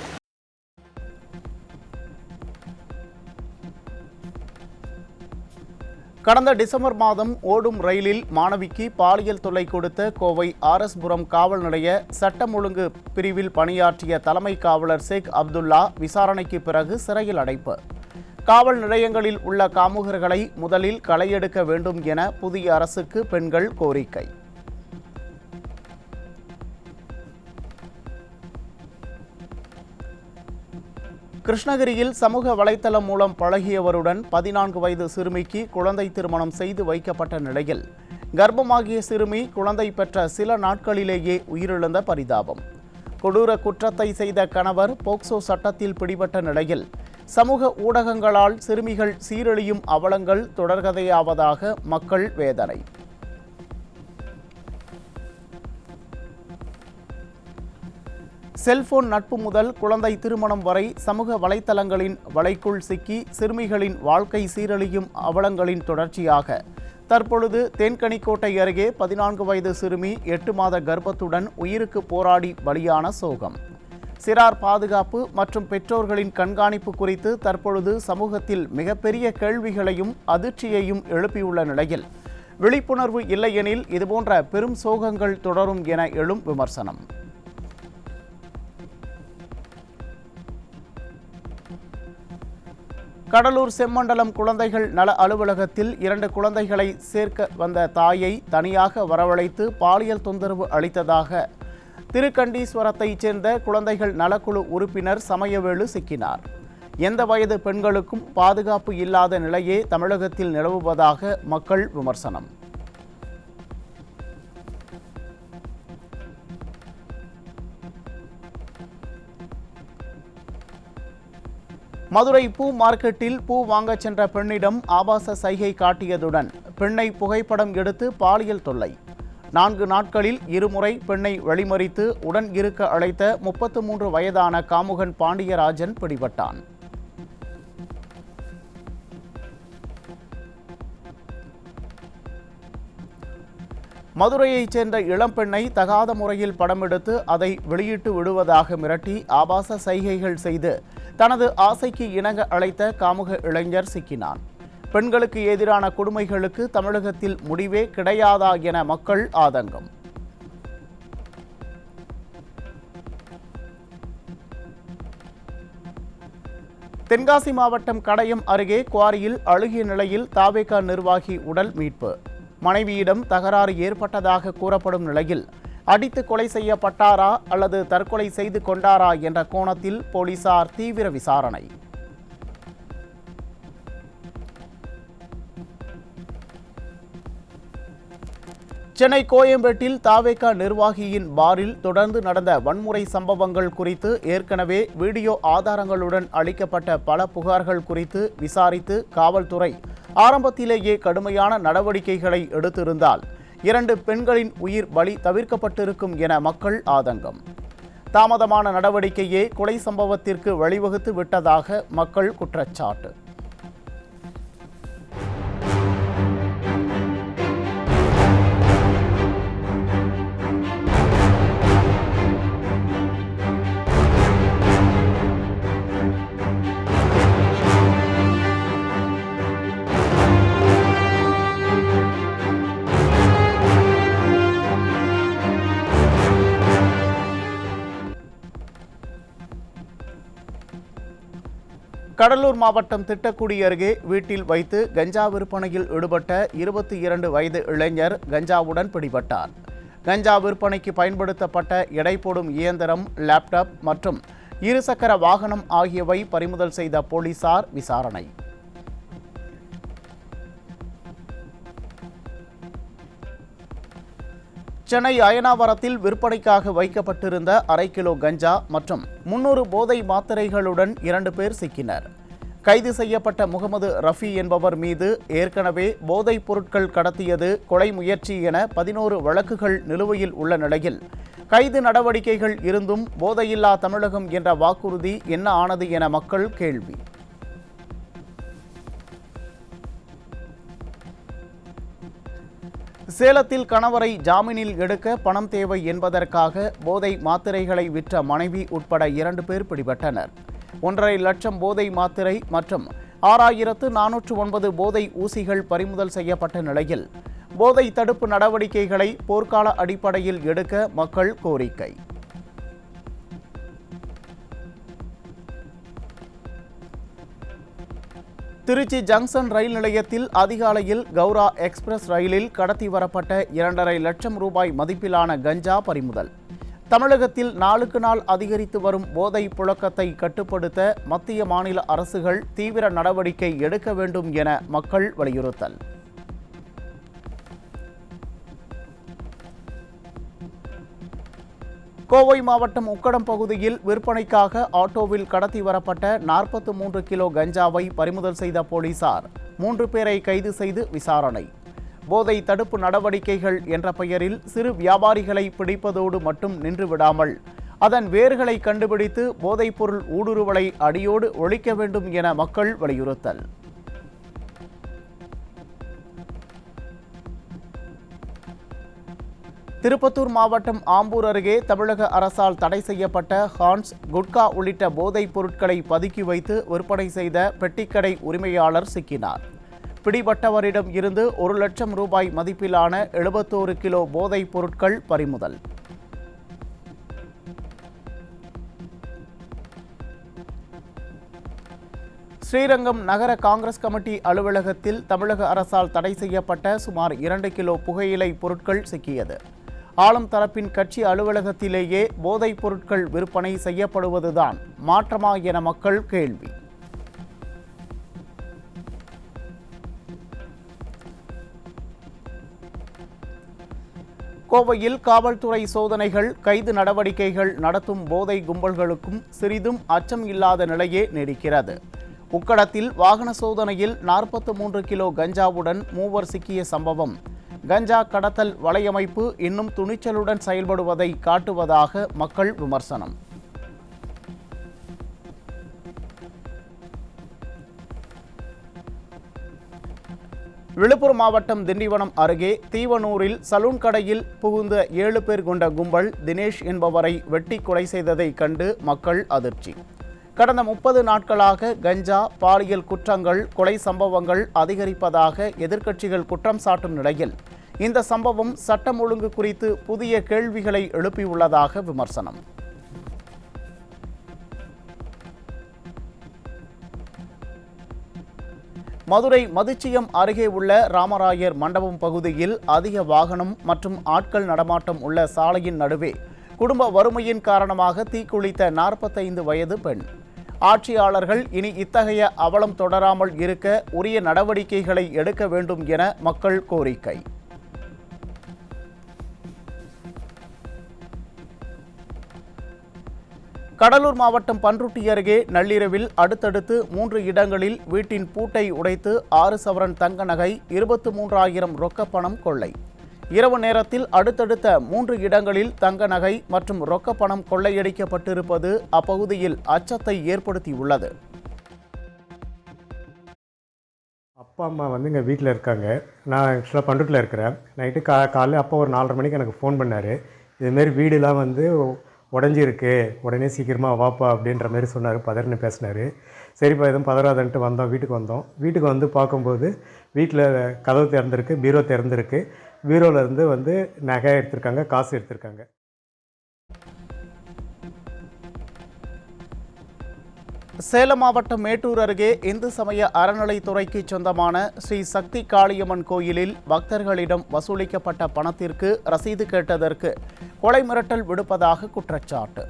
கடந்த டிசம்பர் மாதம் ஓடும் ரயிலில் மாணவிக்கு பாலியல் தொல்லை கொடுத்த கோவை RS புரம் காவல் நிலைய சட்டம் ஒழுங்கு பிரிவில் பணியாற்றிய தலைமை காவலர் ஷேக் அப்துல்லா விசாரணைக்கு பிறகு சிறையில் அடைப்பு. காவல் நிலையங்களில் உள்ள காமுகர்களை முதலில் களையெடுக்க வேண்டும் என புதிய அரசுக்கு பெண்கள் கோரிக்கை. கிருஷ்ணகிரியில் சமூக வலைத்தளம் மூலம் பழகியவருடன் 14 வயது சிறுமிக்கு குழந்தை திருமணம் செய்து வைக்கப்பட்ட நிலையில் கர்ப்பமாகிய சிறுமி குழந்தை பெற்ற சில நாட்களிலேயே உயிரிழந்த பரிதாபம். கொடூர குற்றத்தை செய்த கணவர் போக்சோ சட்டத்தில் பிடிபட்ட நிலையில் சமூக ஊடகங்களால் சிறுமிகள் சீரழியும் அவலங்கள் தொடர்கதையாவதாக மக்கள் வேதனை. செல்போன் நட்பு முதல் குழந்தை திருமணம் வரை சமூக வலைத்தளங்களின் வலைக்குள் சிக்கி சிறுமிகளின் வாழ்க்கை சீரழியும் அவலங்களின் தொடர்ச்சியாக தற்பொழுது தேன்கனிக்கோட்டை அருகே 14 வயது சிறுமி 8 மாத கர்ப்பத்துடன் உயிருக்கு போராடி பலியான சோகம். சிறார் பாதுகாப்பு மற்றும் பெற்றோர்களின் கண்காணிப்பு குறித்து தற்பொழுது சமூகத்தில் மிகப்பெரிய கேள்விகளையும் அதிர்ச்சியையும் எழுப்பியுள்ள நிலையில் விழிப்புணர்வு இல்லையெனில் இதுபோன்ற பெரும் சோகங்கள் தொடரும் என எழும் விமர்சனம். கடலூர் செம்மண்டலம் குழந்தைகள் நல அலுவலகத்தில் 2 குழந்தைகளை சேர்க்க வந்த தாயை தனியாக வரவழைத்து பாலியல் தொந்தரவு அளித்ததாக திருக்கண்டீஸ்வரத்தைச் சேர்ந்த குழந்தைகள் நலக்குழு உறுப்பினர் சமயவேலு சிக்கினார். எந்த வயது பெண்களுக்கும் பாதுகாப்பு இல்லாத நிலையே தமிழகத்தில் நிலவுவதாக மக்கள் விமர்சனம். மதுரை பூ மார்க்கெட்டில் பூ வாங்கச் சென்ற பெண்ணிடம் ஆபாச சைகை காட்டியதுடன் பெண்ணை புகைப்படம் எடுத்து பாலியல் தொல்லை. 4 நாட்களில் 2 முறை பெண்ணை வழிமறித்து உடன் இருக்க அழைத்த 33 வயதான காமுகன் பாண்டியராஜன் பிடிபட்டான். மதுரையைச் சேர்ந்த இளம்பெண்ணை தகாத முறையில் படமெடுத்து அதை வெளியிட்டு விடுவதாக மிரட்டி ஆபாச சைகைகள் செய்து தனது ஆசைக்கு இணங்க அழைத்த காமுக இளைஞர் சிக்கினான். பெண்களுக்கு எதிரான கொடுமைகளுக்கு தமிழகத்தில் முடிவே கிடையாதா என மக்கள் ஆதங்கம். தென்காசி மாவட்டம் கடையம் அருகே குவாரியில் அழுகிய நிலையில் தாவேகா நிர்வாகி உடல் மீட்பு. மனைவியிடம் தகராறு ஏற்பட்டதாக கூறப்படும் நிலையில் அடித்து கொலை செய்யப்பட்டாரா அல்லது தற்கொலை செய்து கொண்டாரா என்ற கோணத்தில் போலீசார் தீவிர விசாரணை. சென்னை கோயம்பேட்டில் தாவேகா நிர்வாகியின் பாரில் தொடர்ந்து நடந்த வன்முறை சம்பவங்கள் குறித்து ஏற்கனவே வீடியோ ஆதாரங்களுடன் அளிக்கப்பட்ட பல புகார்கள் குறித்து விசாரித்து காவல்துறை ஆரம்பத்திலேயே கடுமையான நடவடிக்கைகளை எடுத்திருந்தால் 2 பெண்களின் உயிர் பலி தவிர்க்கப்பட்டிருக்கும் என மக்கள் ஆதங்கம். தாமதமான நடவடிக்கையே கொலை சம்பவத்திற்கு வழிவகுத்து விட்டதாக மக்கள் குற்றச்சாட்டு. கடலூர் மாவட்டம் திட்டக்குடி அருகே வீட்டில் வைத்து கஞ்சா விற்பனையில் ஈடுபட்ட 22 வயது இளைஞர் கஞ்சாவுடன் பிடிபட்டார். கஞ்சா விற்பனைக்கு பயன்படுத்தப்பட்ட எடை போடும் இயந்திரம், லேப்டாப் மற்றும் 2 சக்கர வாகனம் ஆகியவை பறிமுதல் செய்த போலீசார் விசாரணை. சென்னை அயனாவரத்தில் விற்பனைக்காக வைக்கப்பட்டிருந்த 1/2 கிலோ கஞ்சா மற்றும் 300 போதை மாத்திரைகளுடன் 2 பேர் சிக்கினர். கைது செய்யப்பட்ட முகமது ரஃபி என்பவர் மீது ஏற்கனவே போதைப் பொருட்கள் கடத்தியது, கொலை முயற்சி என 11 வழக்குகள் நிலுவையில் உள்ள நிலையில் கைது நடவடிக்கைகள் இருந்தும் போதையில்லா தமிழகம் என்ற வாக்குறுதி என்ன ஆனது என மக்கள் கேள்வி. சேலத்தில் கணவரை ஜாமீனில் எடுக்க பணம் தேவை என்பதற்காக போதை மாத்திரைகளை விற்ற மனைவி உட்பட 2 பேர் பிடிபட்டனர். 1.5 லட்சம் போதை மாத்திரை மற்றும் 6409 போதை ஊசிகள் பறிமுதல் செய்யப்பட்ட நிலையில் போதை தடுப்பு நடவடிக்கைகளை போர்க்கால அடிப்படையில் எடுக்க மக்கள் கோரிக்கை. திருச்சி ஜங்ஷன் ரயில் நிலையத்தில் அதிகாலையில் கௌரா எக்ஸ்பிரஸ் ரயிலில் கடத்தி வரப்பட்ட 2.5 லட்சம் ரூபாய் மதிப்பிலான கஞ்சா பறிமுதல். தமிழகத்தில் நாளுக்கு நாள் அதிகரித்து வரும் போதை புழக்கத்தை கட்டுப்படுத்த மத்திய மாநில அரசுகள் தீவிர நடவடிக்கை எடுக்க வேண்டும் என மக்கள் வலியுறுத்தல். கோவை மாவட்டம் உக்கடம் பகுதியில் விற்பனைக்காக ஆட்டோவில் கடத்தி வரப்பட்ட 43 கிலோ கஞ்சாவை பறிமுதல் செய்த போலீசார் 3 பேரை கைது செய்து விசாரணை. போதை தடுப்பு நடவடிக்கைகள் என்ற பெயரில் சிறு வியாபாரிகளை பிடிப்பதோடு மட்டும் நின்று விடாமல் அதன் வேர்களை கண்டுபிடித்து போதைப்பொருள் ஊடுருவலை அடியோடு ஒழிக்க வேண்டும் என மக்கள் வலியுறுத்தல். திருப்பத்தூர் மாவட்டம் ஆம்பூர் அருகே தமிழக அரசால் தடை செய்யப்பட்ட ஹான்ஸ், குட்கா உள்ளிட்ட போதைப் பொருட்களை பதுக்கி வைத்து விற்பனை செய்த பெட்டிக்கடை உரிமையாளர் சிக்கினார். பிடிபட்டவரிடம் இருந்து 1 லட்சம் ரூபாய் மதிப்பிலான 71 கிலோ போதைப் பொருட்கள் பறிமுதல். ஸ்ரீரங்கம் நகர காங்கிரஸ் கமிட்டி அலுவலகத்தில் தமிழக அரசால் தடை செய்யப்பட்ட சுமார் 2 கிலோ புகையிலை பொருட்கள் சிக்கியது. ஆளும் தரப்பின் கட்சி அலுவலகத்திலேயே போதைப் பொருட்கள் விற்பனை செய்யப்படுவதுதான் மாற்றமா என மக்கள் கேள்வி. கோவையில் காவல்துறை சோதனைகள், கைது நடவடிக்கைகள் நடத்தும் போதை கும்பல்களுக்கும் சிறிதும் அச்சம் இல்லாத நிலையே நீடிக்கிறது. உக்கடத்தில் வாகன சோதனையில் 43 கிலோ கஞ்சாவுடன் 3 சிக்கிய சம்பவம் கஞ்சா கடத்தல் வலையமைப்பு இன்னும் துணிச்சலுடன் செயல்படுவதை காட்டுவதாக மக்கள் விமர்சனம். விழுப்புரம் மாவட்டம் திண்டிவனம் அருகே தீவனூரில் சலூன் கடையில் புகுந்த 7 பேர் கொண்ட கும்பல் தினேஷ் என்பவரை வெட்டி கொலை செய்ததை கண்டு மக்கள் அதிர்ச்சி. கடந்த 30 நாட்களாக கஞ்சா, பாலியல் குற்றங்கள், கொலை சம்பவங்கள் அதிகரிப்பதாக எதிர்க்கட்சிகள் குற்றம் சாட்டும் நிலையில் இந்த சம்பவம் சட்டம் ஒழுங்கு குறித்து புதிய கேள்விகளை எழுப்பியுள்ளதாக விமர்சனம். மதுரை மதுச்சியம் அருகே உள்ள ராமராயர் மண்டபம் பகுதியில் அதிக வாகனம் மற்றும் ஆட்கள் நடமாட்டம் உள்ள சாலையின் நடுவே குடும்ப வறுமையின் காரணமாக தீக்குளித்த 45 வயது பெண். ஆட்சியாளர்கள் இனி இத்தகைய அவலம் தொடராமல் இருக்க உரிய நடவடிக்கைகளை எடுக்க வேண்டும் என மக்கள் கோரிக்கை. கடலூர் மாவட்டம் பன்ருட்டி அருகே நள்ளிரவில் அடுத்தடுத்து 3 இடங்களில் வீட்டின் பூட்டை உடைத்து 6 சவரன் தங்க நகை, 23,000 ரொக்கப்பணம் கொள்ளை. இரவு நேரத்தில் அடுத்தடுத்த 3 இடங்களில் தங்க நகை மற்றும் ரொக்கப்பணம் கொள்ளையடிக்கப்பட்டிருப்பது அப்பகுதியில் அச்சத்தை ஏற்படுத்தியுள்ளது. அப்பா அம்மா இங்கே வீட்டில் இருக்காங்க. நான் ஆக்சுவலாக பண்ருட்டில் இருக்கிறேன். நைட்டு காலையில் அப்பா ஒரு 4:30 மணிக்கு எனக்கு ஃபோன் பண்ணார். இதுமாரி வீடுலாம் உடஞ்சிருக்கு, உடனே சீக்கிரமாக வாப்பா அப்படின்ற மாதிரி சொன்னார். பதர்னு பேசினார். சரிப்பா எதுவும் பதறாதன்ட்டு வந்தோம். வீட்டுக்கு வந்து பார்க்கும்போது வீட்டில் கதவு திறந்துருக்கு, பீரோ திறந்துருக்கு. பீரோவிலேருந்து நகை எடுத்திருக்காங்க, காசு எடுத்திருக்காங்க. சேலம் மாவட்டம் மேட்டூர் அருகே இந்து சமய அறநிலைத்துறைக்கு சொந்தமான ஸ்ரீ சக்தி காளியம்மன் கோயிலில் பக்தர்களிடம் வசூலிக்கப்பட்ட பணத்திற்கு ரசீது கேட்டதற்கு கொலை மிரட்டல் விடுப்பதாக குற்றச்சாட்டு.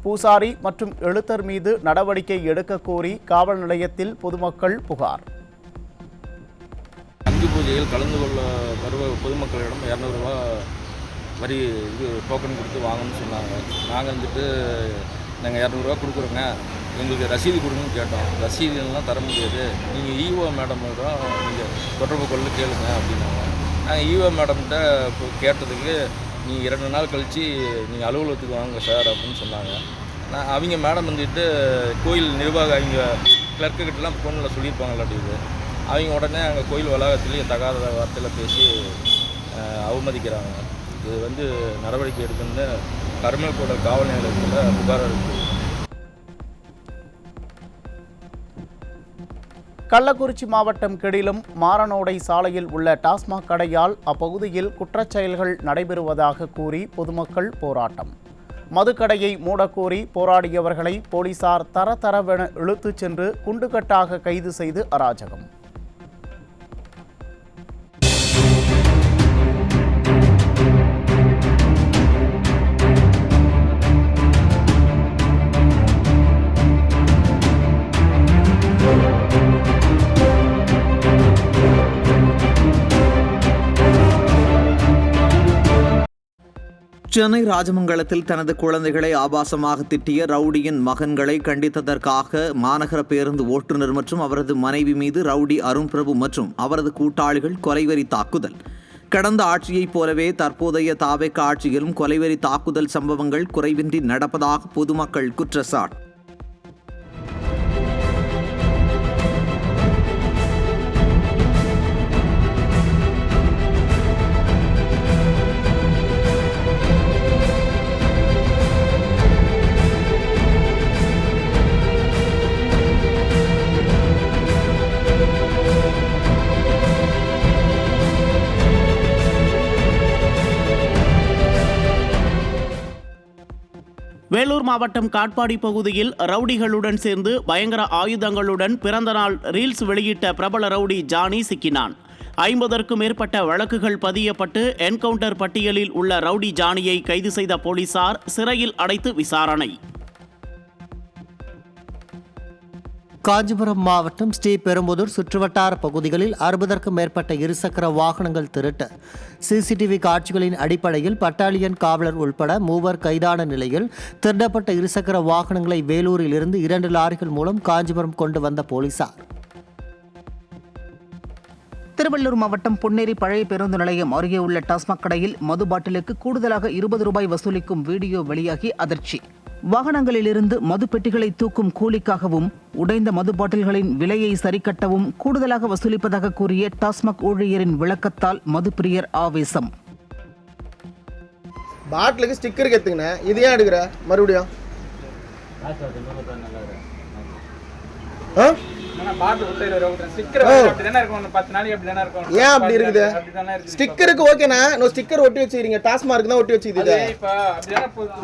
பூசாரி மற்றும் எழுத்தர் மீது நடவடிக்கை எடுக்க கோரி காவல் நிலையத்தில் பொதுமக்கள் புகார். அங்கி பூஜையில் கலந்து கொள்ள வருவ பொதுமக்களிடம் 200 ரூபா வரி டோக்கன் கொடுத்து வாங்கணும்னு சொன்னாங்க. நாங்கள் நாங்கள் 200 ரூபா கொடுக்குறோங்க, எங்களுக்கு ரசீது கொடுங்கன்னு கேட்டோம். ரசீதுலாம் தர முடியாது, நீங்கள் ஈஓ மேடம் தான் நீங்கள் தொடர்பு கொள்ள கேளுங்க அப்படின்னாங்க. நாங்கள் ஈஓ மேடம்கிட்ட கேட்டதுக்கு நீங்கள் 2 நாள் கழித்து நீங்கள் அலுவலகத்துக்கு வாங்க சார் அப்படின்னு சொன்னாங்க. அவங்க மேடம் கோயில் நிர்வாக அவங்க கிளர்க்குக்கிட்டலாம் ஃபோனில் சொல்லியிருப்பாங்களாட்டிது. அவங்க உடனே அங்கே கோயில் வளாகத்துலேயே தகாத வார்த்தையில் பேசி அவமதிக்கிறாங்க. இது நடவடிக்கை எடுக்கணும்னு கருமல்கோட காவல் நிலையத்தில் புகார் இருக்குது. கள்ளக்குறிச்சி மாவட்டம் கெடிலம் மாரனோடை சாலையில் உள்ள டாஸ்மாக் கடையால் அப்பகுதியில் குற்றச்செயல்கள் நடைபெறுவதாக கூறி பொதுமக்கள் போராட்டம். மதுக்கடையை மூடக்கோரி போராடியவர்களை போலீசார் தரதரவென இழுத்துச் சென்று குண்டுகட்டாக கைது செய்து அராஜகம். சென்னை ராஜமங்கலத்தில் தனது குழந்தைகளை ஆபாசமாக திட்டிய ரவுடியின் மகன்களை கண்டித்ததற்காக மாநகர பேருந்து ஓட்டுநர் மற்றும் அவரது மனைவி மீது ரவுடி அருண் பிரபு மற்றும் அவரது கூட்டாளிகள் கொலைவெறி தாக்குதல். கடந்த ஆட்சியைப் போலவே தற்போதைய தாவேக ஆட்சியிலும் கொலைவெறி தாக்குதல் சம்பவங்கள் குறைவின்றி நடப்பதாக பொதுமக்கள் குற்றச்சாட்டு. வேலூர் மாவட்டம் காட்பாடி பகுதியில் ரவுடிகளுடன் சேர்ந்து பயங்கர ஆயுதங்களுடன் பிறந்தநாள் ரீல்ஸ் வெளியிட்ட பிரபல ரவுடி ஜானி சிக்கினான். 50க்கும் மேற்பட்ட வழக்குகள் பதியப்பட்டு என்கவுண்டர் பட்டியலில் உள்ள ரவுடி ஜானியை கைது செய்த போலீசார் சிறையில் அடைத்து விசாரணை. காஞ்சிபுரம் மாவட்டம் ஸ்ரீபெரும்புதூர் சுற்றுவட்டார பகுதிகளில் 60க்கும் மேற்பட்ட இருசக்கர வாகனங்கள் திருட்டு. சிசிடிவி காட்சிகளின் அடிப்படையில் பட்டாலியன் காவலர் உள்பட 3 கைதான நிலையில் திருடப்பட்ட இருசக்கர வாகனங்களை வேலூரில் இருந்து 2 லாரிகள் மூலம் காஞ்சிபுரம் கொண்டு வந்த போலீசார். திருவள்ளூர் மாவட்டம் பொன்னேரி பழைய பேருந்து நிலையம் அருகே உள்ள டாஸ்மாக் கடையில் மது பாட்டிலுக்கு கூடுதலாக 20 ரூபாய் வசூலிக்கும் வீடியோ வெளியாகி அதிர்ச்சி. வாகனங்களிலிருந்து மது பெட்டிகளை தூக்கும் கூலிக்காகவும் உடைந்த மது பாட்டில்களின் விலையை சரிக்கட்டவும் கூடுதலாக வசூலிப்பதாக கூறிய டாஸ்மாக் ஊழியரின் விளக்கத்தால் மதுப்பிரியர் ஆவேசம். பாட்டிலுக்கு ஸ்டிக்கர் கேத்துங்கண்ணே, இது ஏன் எடுக்கிற மறுபடியும்? ஏன் அப்படி இருக்குது? ஸ்டிக்கருக்கு ஓகேண்ணா, ஸ்டிக்கர் ஒட்டி வச்சுக்கிறீங்க, டாஸ்மார்க் தான் ஒட்டி வச்சுக்குது.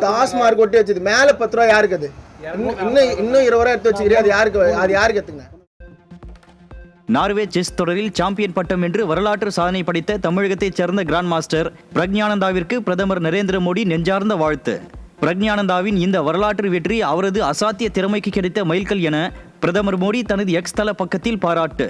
டாஸ்மார்க் ஒட்டி வச்சுது, மேல 10 ரூபா யாருக்கு? அது இன்னும் 20 ரூபா எடுத்து வச்சுக்கிறீங்க, அது யாருக்கு எத்துங்க? நார்வே செஸ் தொடரில் சாம்பியன் பட்டம் வென்று வரலாற்று சாதனை படைத்த தமிழகத்தைச் சேர்ந்த கிராண்ட் மாஸ்டர் பிரக்ஞானந்தாவிற்கு பிரதமர் நரேந்திர மோடி நெஞ்சார்ந்த வாழ்த்து. பிரக்ஞானந்தாவின் இந்த வரலாற்று வெற்றி அவரது அசாத்திய திறமைக்கு கிடைத்த மைல்கல் என பிரதமர் மோடி தனது எக்ஸ் தள பக்கத்தில் பாராட்டு.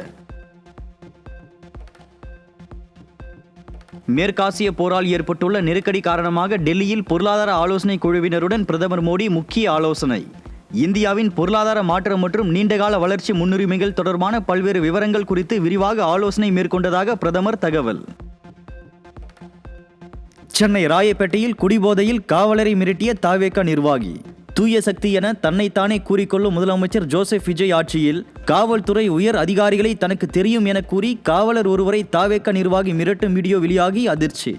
மேற்காசிய போரால் ஏற்பட்டுள்ள நெருக்கடி காரணமாக டெல்லியில் பொருளாதார ஆலோசனை குழுவினருடன் பிரதமர் மோடி முக்கிய ஆலோசனை. இந்தியாவின் பொருளாதார மாற்றம் மற்றும் நீண்டகால வளர்ச்சி முன்னுரிமைகள் தொடர்பான பல்வேறு விவரங்கள் குறித்து விரிவாக ஆலோசனை மேற்கொண்டதாக பிரதமர் தகவல். சென்னை ராயப்பேட்டையில் குடிபோதையில் காவலரை மிரட்டிய தாவேகா நிர்வாகி. தூய சக்தி என தன்னைத்தானே கூறிக்கொள்ளும் முதலமைச்சர் ஜோசப் விஜய் ஆட்சியில் காவல்துறை உயர் அதிகாரிகளை தனக்கு தெரியும் என கூறி காவலர் ஒருவரை தாவேகா நிர்வாகி மிரட்டும் வீடியோ வெளியாகி அதிர்ச்சி.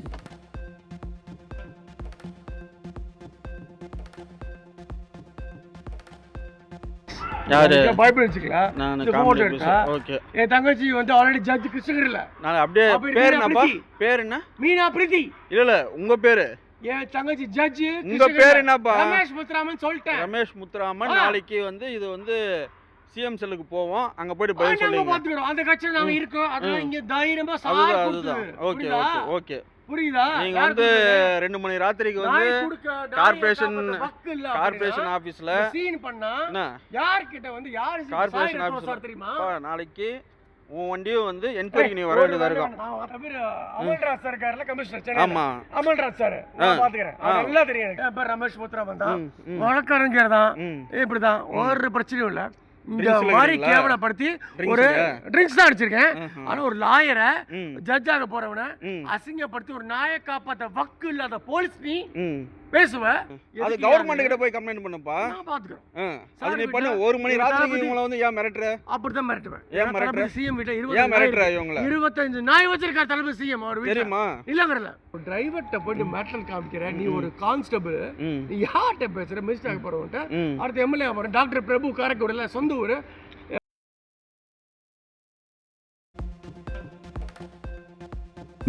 என் தங்கச்சி வந்து ஆல்ரெடி ஜட்ஜ் கிருஷ்ணகிரில. நான் அப்படியே பேர் என்னப்பா? பேர் என்ன? மீனா பிரீத்தி. இல்ல உங்க பேரு? என் தங்கச்சி ஜட்ஜ். உங்க பேர் என்னப்பா? ரமேஷ் முத்துராமன் சொல்லிட்டேன். ரமேஷ் முத்துராமன். நாளைக்கு வந்து இது வந்து சிஎம் செல்லுக்கு போவோம், அங்க போயிட்டு பதில் சொல்லுங்க. நாங்க பாத்துறோம், அந்த கட்சியில நாங்க இருக்கோம். அதனால இங்க தைரியமா சார் கொடுத்து. ஓகே ஓகே ஓகே புரியுதா? நீங்க வந்து 2 மணி ராத்திரிக்கு வந்து கார்ப்பரேஷன் ஆபீஸ்ல சீன் பண்ணா யார் கிட்ட வந்து யார் கார்ப்பரேஷன் ஆபீஸ்ல தெரியுமா? நாளைக்கு உன் வண்டியும் வந்து என்கொயரிக்கு நீ வர வேண்டியதா இருக்கும். அமல்ராஜ் சார் இருக்காருல கமிஷனர் சென்னை. ஆமா அமல்ராஜ் சார் நான் பாத்துக்கறேன், நல்லா தெரியும் எனக்கு. பேர் ரமேஷ் முத்துராமன் தான், வழக்கறிஞர் தான். இப்படிதான் ஒரு பிரச்சனையும் இல்ல. இந்த மாதிரி கேவலப்படுத்தி ஒரு ட்ரிங்க்ஸ் தான் அடிச்சிருக்கேன். ஆனா ஒரு லாயரை ஜட்ஜாக போறவன அசிங்கப்படுத்தி ஒரு நாயை காப்பாத்த வக்கு இல்லாத போலீஸ் நீ பேசுவ. அது கவர்மெண்ட் கிட்ட போய் கம்ப்ளைண்ட் பண்ணுப்பா. நான் பாத்துக்கறேன். அது நீ பண்ணு. 1 மணி ராத்திரிக்கு இவங்கள வந்து ஏன் மிரட்டற? அப்படிதான் மிரட்டுவேன். ஏன் மிரட்டற? சிஎம் கிட்ட 25 நாய் வச்சிருக்கார் தலைமை சிஎம். அவர் தெரியுமா? இல்லங்கறல ஒரு டிரைவர்ட்ட போய் மேட்டர் காமிக்கற. நீ ஒரு கான்ஸ்டபிள், நீ யார்ட்ட பேசுற? மிஸ்டேக் போறவன்ட்ட. அடுத்து எம்எல்ஏ போற டாக்டர் பிரபு காரக்கோடல சொந்த ஊரு.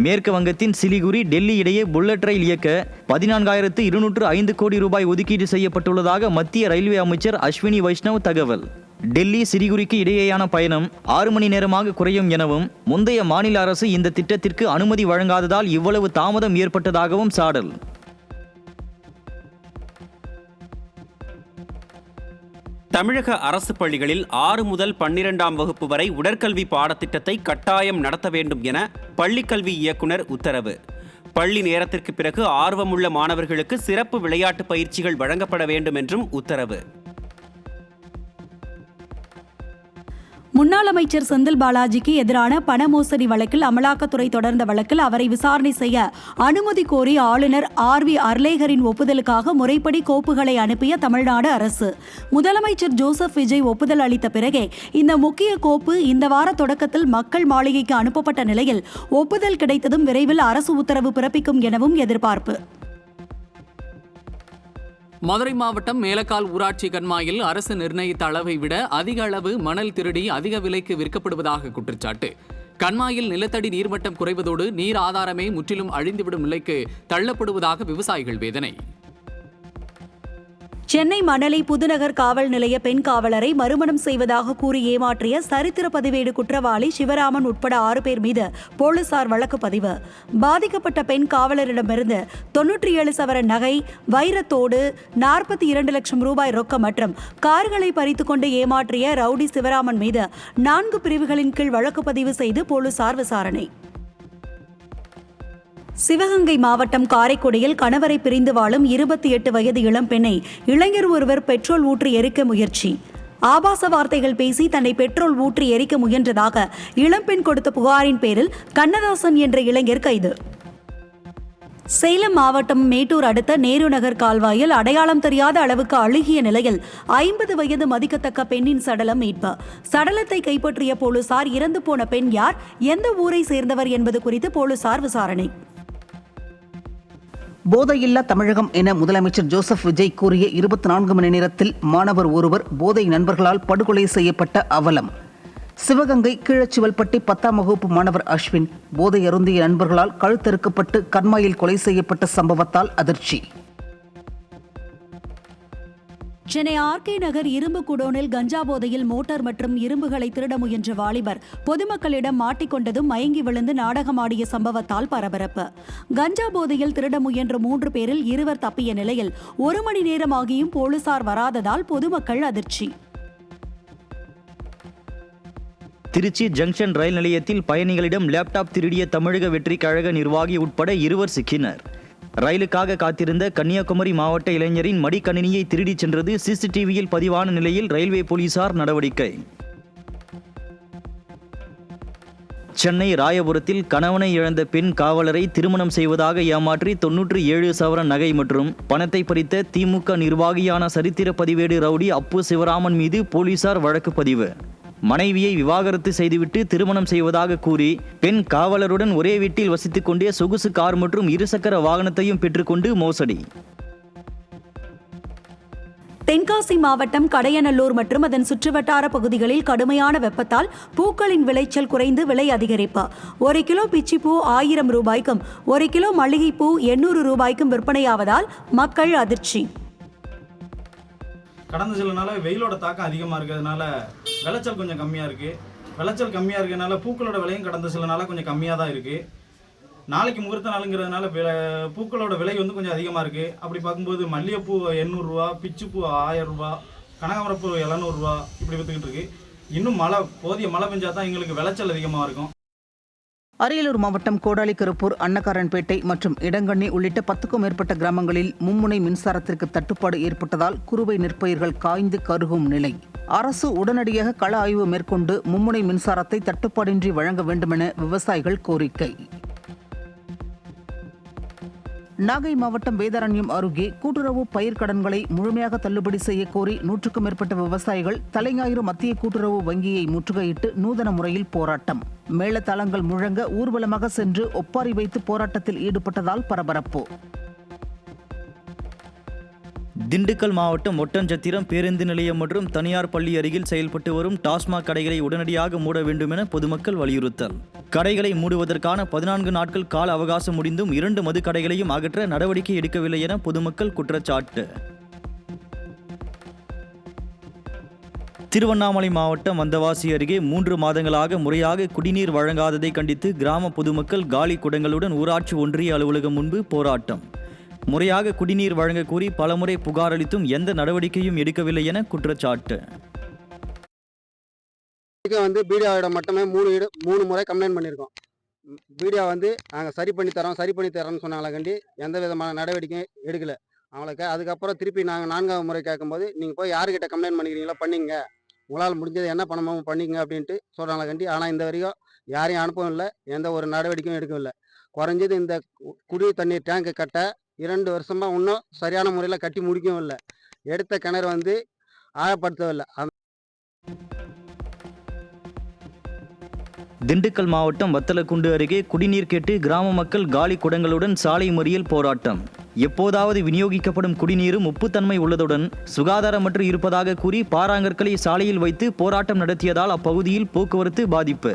மேற்கு வங்கத்தின் சிலிகுரி டெல்லி இடையே புல்லட் ரயில் இயக்க 14,205 கோடி ரூபாய் ஒதுக்கீடு செய்யப்பட்டுள்ளதாக மத்திய ரயில்வே அமைச்சர் அஸ்வினி வைஷ்ணவ் தகவல். டெல்லி சிலிகுரிக்கு இடையேயான பயணம் 6 மணி நேரமாக குறையும் எனவும் முந்தைய மாநில அரசு இந்த திட்டத்திற்கு அனுமதி வழங்காததால் இவ்வளவு தாமதம் ஏற்பட்டதாகவும் சாடல். தமிழக அரசு பள்ளிகளில் 6 முதல் 12ஆம் வகுப்பு வரை உடற்கல்வி பாடத்திட்டத்தை கட்டாயம் நடத்த வேண்டும் என பள்ளிக்கல்வி இயக்குனர் உத்தரவு. பள்ளி நேரத்திற்கு பிறகு ஆர்வமுள்ள மாணவர்களுக்கு சிறப்பு விளையாட்டு பயிற்சிகள் வழங்கப்பட வேண்டும் என்றும் உத்தரவு. முன்னாள் அமைச்சர் செந்தில் பாலாஜிக்கு எதிரான பண மோசடி வழக்கில் அமலாக்கத்துறை தொடர்ந்த வழக்கில் அவரை விசாரணை செய்ய அனுமதி கோரி ஆளுநர் RV அர்லேகரின் ஒப்புதலுக்காக முறைப்படி கோப்புகளை அனுப்பிய தமிழ்நாடு அரசு. முதலமைச்சர் ஜோசப் விஜய் ஒப்புதல் அளித்த பிறகே இந்த முக்கிய கோப்பு இந்த வார தொடக்கத்தில் மக்கள் மாளிகைக்கு அனுப்பப்பட்ட நிலையில் ஒப்புதல் கிடைத்ததும் விரைவில் அரசு உத்தரவு பிறப்பிக்கும் எனவும் எதிர்பார்ப்பு. மதுரை மாவட்டம் மேலக்கால் ஊராட்சி கண்மாயில் அரசு நிர்ணயித்த அளவை விட அதிக அளவு மணல் திருடி அதிக விலைக்கு விற்கப்படுவதாக குற்றச்சாட்டு. கண்மாயில் நிலத்தடி நீர்மட்டம் குறைவதோடு நீர் ஆதாரமே முற்றிலும் அழிந்துவிடும் நிலைக்கு தள்ளப்படுவதாக விவசாயிகள் வேதனை. சென்னை மணலி புதுநகர் காவல் நிலைய பெண் காவலரை மறுமணம் செய்வதாக கூறி ஏமாற்றிய சரித்திர பதிவேடு குற்றவாளி சிவராமன் உட்பட 6 பேர் மீது போலீசார் வழக்கு பதிவு. பாதிக்கப்பட்ட பெண் காவலரிடமிருந்து 97 சவரன் நகை, வைரத்தோடு, 42 லட்சம் ரூபாய் ரொக்கம் மற்றும் கார்களை பறித்துக்கொண்டு ஏமாற்றிய ரவுடி சிவராமன் மீது 4 பிரிவுகளின் கீழ் வழக்கு பதிவு செய்து போலீசார் விசாரணை. சிவகங்கை மாவட்டம் காரைக்குடியில் கணவரை பிரிந்து வாழும் 28 வயது இளம்பெண்ணை இளைஞர் ஒருவர் பெட்ரோல் ஊற்றி எரிக்க முயற்சி. ஆபாச வார்த்தைகள் பேசி தன்னை பெட்ரோல் ஊற்றி எரிக்க முயன்றதாக இளம்பெண் கொடுத்த புகாரின் பேரில் கண்ணதாசன் என்ற இளைஞர் கைது. சேலம் மாவட்டம் மேட்டூர் அடுத்த நேரு நகர் கால்வாயில் அடையாளம் தெரியாத அளவுக்கு அழுகிய நிலையில் 50 வயது மதிக்கத்தக்க பெண்ணின் சடலம் மீட்பு. சடலத்தை கைப்பற்றிய போலீசார் இறந்து போன பெண் யார், எந்த ஊரை சேர்ந்தவர் என்பது குறித்து போலீசார் விசாரணை. போதையில்லா தமிழகம் என முதலமைச்சர் ஜோசப் விஜய் கூறிய 24 மணி நேரத்தில் மாணவர் ஒருவர் போதை நண்பர்களால் படுகொலை செய்யப்பட்ட அவலம். சிவகங்கை கீழச்சிவல்பட்டி 10ஆம் வகுப்பு மாணவர் அஸ்வின் போதை அருந்திய நண்பர்களால் கழுத்தறுக்கப்பட்டு கண்மாயில் கொலை செய்யப்பட்ட சம்பவத்தால் அதிர்ச்சி. சென்னை ஆர்கே நகர் இரும்பு குடோனில் கஞ்சா போதையில் மோட்டார் மற்றும் இரும்புகளை திருட முயன்ற வாலிபர் பொதுமக்களிடம் மாட்டிக்கொண்டதும் மயங்கி விழுந்து நாடகமாடிய சம்பவத்தால் பரபரப்பு. கஞ்சா போதையில் திருட முயன்ற 3 பேரில் 2 தப்பிய நிலையில் 1 மணி நேரமாகியும் போலீசார் வராததால் பொதுமக்கள் அதிர்ச்சி. திருச்சி ஜங்ஷன் ரயில் நிலையத்தில் பயணிகளிடம் லேப்டாப் திருடிய தமிழக வெற்றி கழக நிர்வாகி உட்பட 2 சிக்கினர். ரயிலுக்காக காத்திருந்த கன்னியாகுமரி மாவட்ட இளைஞரின் மடிக்கணினியை திருடிச் சென்றது சிசிடிவியில் பதிவான நிலையில் ரயில்வே போலீசார் நடவடிக்கை. சென்னை ராயபுரத்தில் கணவனை இழந்த பெண் காவலரை திருமணம் செய்வதாக ஏமாற்றி 97 சவரன் நகை மற்றும் பணத்தை பறித்த திமுக நிர்வாகியான சரித்திர பதிவேடு ரவுடி அப்பு சிவராமன் மீது போலீசார் வழக்கு பதிவு. மனைவியை விவாகரத்து செய்துவிட்டு திருமணம் செய்வதாக கூறி பெண் காவலருடன் ஒரே வீட்டில் வசித்துக் கொண்டே சொகுசு கார் மற்றும் 2 சக்கர வாகனத்தையும் பெற்றுக்கொண்டு மோசடி. தென்காசி மாவட்டம் கடையநல்லூர் மற்றும் அதன் சுற்றுவட்டார பகுதிகளில் கடுமையான வெப்பத்தால் பூக்களின் விளைச்சல் குறைந்து விலை அதிகரிப்பு. 1 கிலோ பிச்சிப்பூ 1000 ரூபாய்க்கும் 1 கிலோ மல்லிகைப்பூ 800 ரூபாய்க்கும் விற்பனையாவதால் மக்கள் அதிர்ச்சி. கடந்த சில நாளாக வெயிலோட தாக்கம் அதிகமாக இருக்கிறதுனால விளைச்சல் கொஞ்சம் கம்மியாக இருக்குது. விளைச்சல் கம்மியாக இருக்கிறதுனால பூக்களோட விலையும் கடந்த சில நாளாக கொஞ்சம் கம்மியாக தான் இருக்குது. நாளைக்கு முகூர்த்த நாளுங்கிறதுனால பூக்களோட விலை வந்து கொஞ்சம் அதிகமாக இருக்குது. அப்படி பார்க்கும்போது மல்லிகைப்பூ 800 ரூபா, பிச்சுப்பூ 1000 ரூபா, கனகாமரப்பூ 700 ரூபா இப்படி விற்றுக்கிட்டு இருக்கு. இன்னும் போதிய மழை பெஞ்சா தான் எங்களுக்கு விளைச்சல் அதிகமாக இருக்கும். அரியலூர் மாவட்டம் கோடாலிக்கருப்பூர், அன்னக்காரன்பேட்டை மற்றும் இடங்கண்ணி உள்ளிட்ட 10க்கும் மேற்பட்ட கிராமங்களில் மும்முனை மின்சாரத்திற்கு தட்டுப்பாடு ஏற்பட்டதால் குறுவை நெற்பயிர்கள் காய்ந்து கருகும் நிலை. அரசு உடனடியாக கள ஆய்வு மேற்கொண்டு மும்முனை மின்சாரத்தை தட்டுப்பாடின்றி வழங்க வேண்டுமென விவசாயிகள் கோரிக்கை. நாகை மாவட்டம் வேதாரண்யம் அருகே கூட்டுறவு பயிர்க்கடன்களை முழுமையாக தள்ளுபடி செய்ய கோரி 100க்கும் மேற்பட்ட விவசாயிகள் தலைஞாயிறு மத்திய கூட்டுறவு வங்கியை முற்றுகையிட்டு நூதன முறையில் போராட்டம். மேளதாளங்கள் முழங்க ஊர்வலமாக சென்று ஒப்பாரி வைத்து போராட்டத்தில் ஈடுபட்டதால் பரபரப்பு. திண்டுக்கல் மாவட்டம் ஒட்டஞ்சத்திரம் பேருந்து நிலையம் மற்றும் தனியார் பள்ளி அருகில் செயல்பட்டு வரும் டாஸ்மாக் கடைகளை உடனடியாக மூட வேண்டும் என பொதுமக்கள் வலியுறுத்தல். கடைகளை மூடுவதற்கான 14 நாட்கள் கால அவகாசம் முடிந்தும் 2 மது கடைகளையும் அகற்ற நடவடிக்கை எடுக்கவில்லை என பொதுமக்கள் குற்றச்சாட்டு. திருவண்ணாமலை மாவட்டம் வந்தவாசி அருகே 3 மாதங்களாக முறையாக குடிநீர் வழங்காததை கண்டித்து கிராம பொதுமக்கள் காலி குடங்களுடன் ஊராட்சி ஒன்றிய அலுவலகம் முன்பு போராட்டம். முறையாக குடிநீர் வழங்க கூறி பலமுறை புகார் அளித்தும் எந்த நடவடிக்கையும் எடுக்கவில்லை என குற்றச்சாட்டு. வந்து பீடியாவிடம் மட்டுமே 3 முறை கம்ப்ளைண்ட் பண்ணியிருக்கோம். பீடியா வந்து நாங்கள் சரி பண்ணி தரோம்னு சொன்னாங்களே கண்டி எந்த விதமான நடவடிக்கையும் எடுக்கலை அவங்களுக்கு. அதுக்கப்புறம் திருப்பி நாங்கள் 4ஆவது முறை கேட்கும்போது நீங்கள் போய் யாருக்கிட்ட கம்ப்ளைண்ட் பண்ணிக்கிறீங்களோ பண்ணிங்க, உங்களால் முடிஞ்சது என்ன பண்ணமோ பண்ணிங்க அப்படின்ட்டு சொல்கிறாங்களே கண்டி. ஆனால் இந்த வரைக்கும் யாரையும் அனுப்பவும் இல்லை, எந்த ஒரு நடவடிக்கையும் எடுக்கவும் இல்லை. குறைஞ்சது இந்த குடி தண்ணீர் டேங்கு கட்ட 2 வருஷமாக இன்னும் சரியான முறையில் கட்டி முடிக்கவும் இல்லை. எடுத்த கிணறு வந்து ஆழப்படுத்தவில்லை. திண்டுக்கல் மாவட்டம் வத்தலக்குண்டு அருகே குடிநீர் கேட்டு கிராம மக்கள் காலி குடங்களுடன் சாலை மறியல் போராட்டம். எப்போதாவது விநியோகிக்கப்படும் குடிநீரும் உப்புத்தன்மை உள்ளதுடன் சுகாதாரமற்று இருப்பதாக கூறி பாறாங்கற்களை சாலையில் வைத்து போராட்டம் நடத்தியதால் அப்பகுதியில் போக்குவரத்து பாதிப்பு.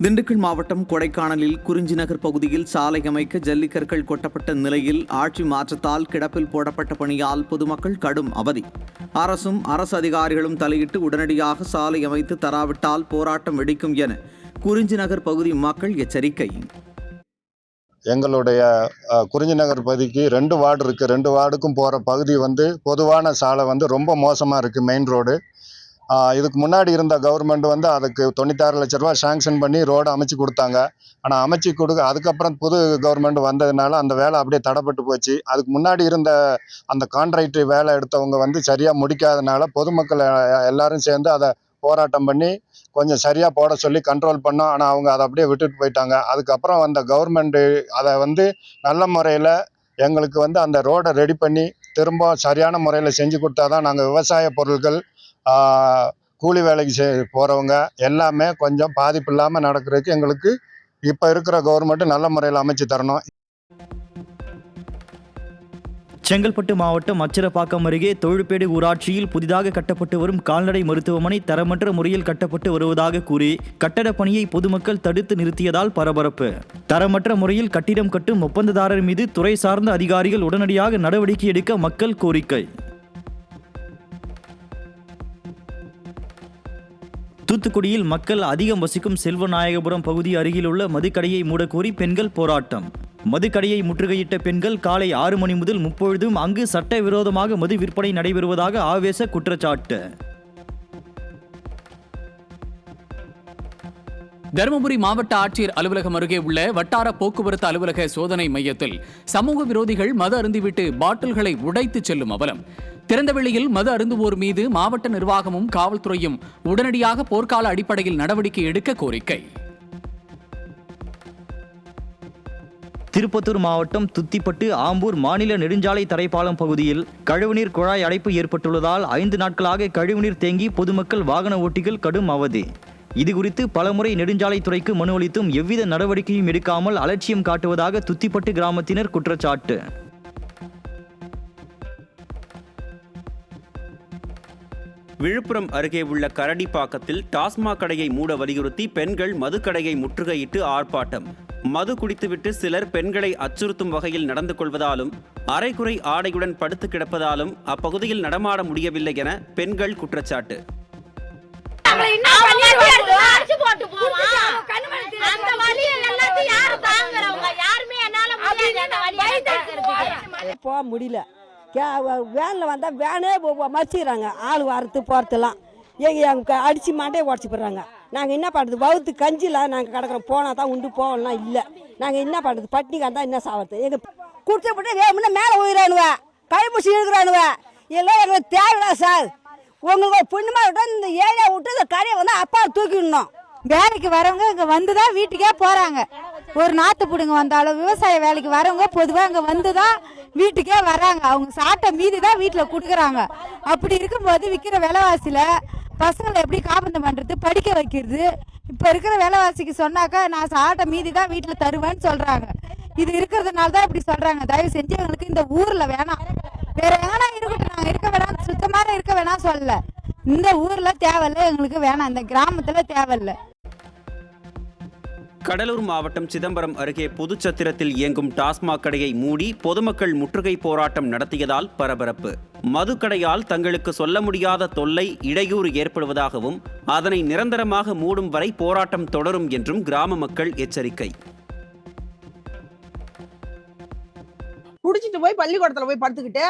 திண்டுக்கல் மாவட்டம் கொடைக்கானலில் குறிஞ்சி நகர் பகுதியில் சாலை அமைக்க ஜல்லிக்கற்கள் கொட்டப்பட்ட நிலையில் ஆட்சி மாற்றத்தால் கிடப்பில் போடப்பட்ட பணியால் பொதுமக்கள் கடும் அவதி. அரசும் அரசு அதிகாரிகளும் தலையிட்டு உடனடியாக சாலை அமைத்து தராவிட்டால் போராட்டம் வெடிக்கும் என குறிஞ்சி நகர் பகுதி மக்கள் எச்சரிக்கை. எங்களுடைய குறிஞ்சி நகர் பகுதிக்கு 2 வார்டு இருக்குது. 2 வார்டுக்கும் போகிற பகுதி பொதுவான சாலை ரொம்ப மோசமாக இருக்குது. Main road. இதுக்கு முன்னாடி இருந்த கவர்மெண்ட் அதுக்கு 96 லட்ச ரூபா சாங்ஷன் பண்ணி ரோடு அமைச்சு கொடுத்தாங்க. ஆனால் அதுக்கப்புறம் புது கவர்மெண்ட் வந்ததுனால அந்த வேலை அப்படியே தடைப்பட்டு போச்சு. அதுக்கு முன்னாடி இருந்த அந்த கான்ட்ராக்டர் வேலை எடுத்தவங்க சரியாக முடிக்காதனால பொதுமக்கள் எல்லாரும் சேர்ந்து அதை போராட்டம் பண்ணி கொஞ்சம் சரியாக போட சொல்லி கண்ட்ரோல் பண்ணோம். ஆனால் அவங்க அதை அப்படியே விட்டுட்டு போயிட்டாங்க. அதுக்கப்புறம் அந்த கவர்மெண்ட்டு அதை நல்ல முறையில் எங்களுக்கு அந்த ரோடை ரெடி பண்ணி திரும்ப சரியான முறையில் செஞ்சு கொடுத்தா தான் நாங்கள் விவசாய பொருட்கள், கூலி வேலைக்கு போகிறவங்க எல்லாமே கொஞ்சம் பாதிப்பு இல்லாமல் நடக்கிறதுக்கு எங்களுக்கு இப்போ இருக்கிற கவர்மெண்ட் நல்ல முறையில் அமைச்சு தரணும். செங்கல்பட்டு மாவட்டம் அச்சரப்பாக்கம் அருகே தொழிற்பேடு ஊராட்சியில் புதிதாக கட்டப்பட்டு வரும் கால்நடை மருத்துவமனை தரமற்ற முறையில் கட்டப்பட்டு வருவதாக கூறி கட்டட பணியை பொதுமக்கள் தடுத்து நிறுத்தியதால் பரபரப்பு. தரமற்ற முறையில் கட்டிடம் கட்டும் ஒப்பந்ததாரர் மீது துறை சார்ந்த அதிகாரிகள் உடனடியாக நடவடிக்கை எடுக்க மக்கள் கோரிக்கை. தூத்துக்குடியில் மக்கள் அதிகம் வசிக்கும் செல்வநாயகபுரம் பகுதி அருகில் உள்ள மதுக்கடையை மூடக்கோரி பெண்கள் போராட்டம். மதுக்கடையை முற்றுகையிட்ட பெண்கள் காலை 6 மணி முதல் முப்பொழுதும் அங்கு சட்டவிரோதமாக மது விற்பனை நடைபெறுவதாக ஆவேச குற்றச்சாட்டு. தருமபுரி மாவட்ட ஆட்சியர் அலுவலகம் அருகே உள்ள வட்டார போக்குவரத்து அலுவலக சோதனை மையத்தில் சமூக விரோதிகள் மது அருந்திவிட்டு பாட்டில்களை உடைத்து செல்லும் அவலம். திறந்தவெளியில் மது அருந்துவோர் மீது மாவட்ட நிர்வாகமும் காவல்துறையும் உடனடியாக போர்க்கால அடிப்படையில் நடவடிக்கை எடுக்க கோரிக்கை. திருப்பத்தூர் மாவட்டம் துத்திப்பட்டு ஆம்பூர் மாநில நெடுஞ்சாலை தரைப்பாலம் பகுதியில் கழிவுநீர் குழாய் அடைப்பு ஏற்பட்டுள்ளதால் 5 நாட்களாக கழிவுநீர் தேங்கி பொதுமக்கள் வாகன ஓட்டிகள் கடும் அவதி. இதுகுறித்து பலமுறை நெடுஞ்சாலைத்துறைக்கு மனு அளித்தும் எவ்வித நடவடிக்கையும் எடுக்காமல் அலட்சியம் காட்டுவதாக துத்திப்பட்டு கிராமத்தினர் குற்றச்சாட்டு. விழுப்புரம் அருகே உள்ள கரடிப்பாக்கத்தில் டாஸ்மாக் கடையை மூட வலியுறுத்தி பெண்கள் மதுக்கடையை முற்றுகையிட்டு ஆர்ப்பாட்டம். மது குடித்துவிட்டு சிலர் பெண்களை அச்சுறுத்தும் வகையில் நடந்து கொள்வதாலும் அரைகுறை ஆடையுடன் படுத்து கிடப்பதாலும் அப்பகுதியில் நடமாட முடியவில்லை என பெண்கள் குற்றச்சாட்டு. போக முடியல. வேனில் வந்தால் வேனே மறிச்சிக்கிறாங்க. ஆள் வரத்து போகிறதுலாம் எங்கள் அடித்து மாட்டையே உடச்சி போடுறாங்க. நாங்கள் என்ன பண்ணுறது? வகுத்து கஞ்சியில் நாங்கள் கிடக்கிறோம். போனால் தான் உண்டு, போகலாம் இல்லை. நாங்கள் என்ன பண்ணுறது? பட்டினி காந்தா என்ன சாவது? எங்கள் குடிச்ச போட்டு வேணும்னா மேலே உயிரானுவ, கைப்பிடிச்சி இருக்கிறானுவ. எல்லாம் எங்களுக்கு தேவைடா சார். உங்களுக்கு புண்ணியமாக விட்டா இந்த ஏரியா விட்டு இந்த கடையை அப்பா தூக்கிடணும். வேலைக்கு வரவங்க இங்கே வந்து தான் வீட்டுக்கே போகிறாங்க. ஒரு நாற்று பிடுங்க வந்தாலும் விவசாய வேலைக்கு வரவங்க பொதுவாக இங்கே வந்து தான் வீட்டுக்கே வராங்க. அவங்க சாப்பிட்ட மீதி தான் வீட்டில் கொடுக்குறாங்க. அப்படி இருக்கும்போது விற்கிற விலைவாசியில் பசங்களை எப்படி காப்பந்தம் பண்ணுறது, படிக்க வைக்கிறது? இப்போ இருக்கிற விலைவாசிக்கு சொன்னாக்கா நான் சாப்பிட்ட மீதி தான் வீட்டில் தருவேன்னு சொல்கிறாங்க. இது இருக்கிறதுனால தான் இப்படி சொல்கிறாங்க. தயவு செஞ்சு எங்களுக்கு இந்த ஊரில் வேணாம், வேற எங்கன்னா இருக்கட்டும், நாங்கள் இருக்க வேணாம், சுத்தமாக இருக்க வேணாம் சொல்லலை. இந்த ஊரில் தேவையில்லை, எங்களுக்கு வேணாம், இந்த கிராமத்தில் தேவையில்லை. கடலூர் மாவட்டம் சிதம்பரம் அருகே பொதுச்சத்திரத்தில் இயங்கும் டாஸ்மாக் கடையை மூடி பொதுமக்கள் முற்றுகை போராட்டம் நடத்தியதால் பரபரப்பு. மதுக்கடையால் தங்களுக்கு சொல்ல முடியாத தொல்லை, இடையூறு ஏற்படுவதாகவும் அதனை நிரந்தரமாக மூடும் வரை போராட்டம் தொடரும் என்றும் கிராம மக்கள் எச்சரிக்கை. குடிச்சிட்டு போய் பள்ளிக்கூடத்தில் போய் படுத்துக்கிட்டு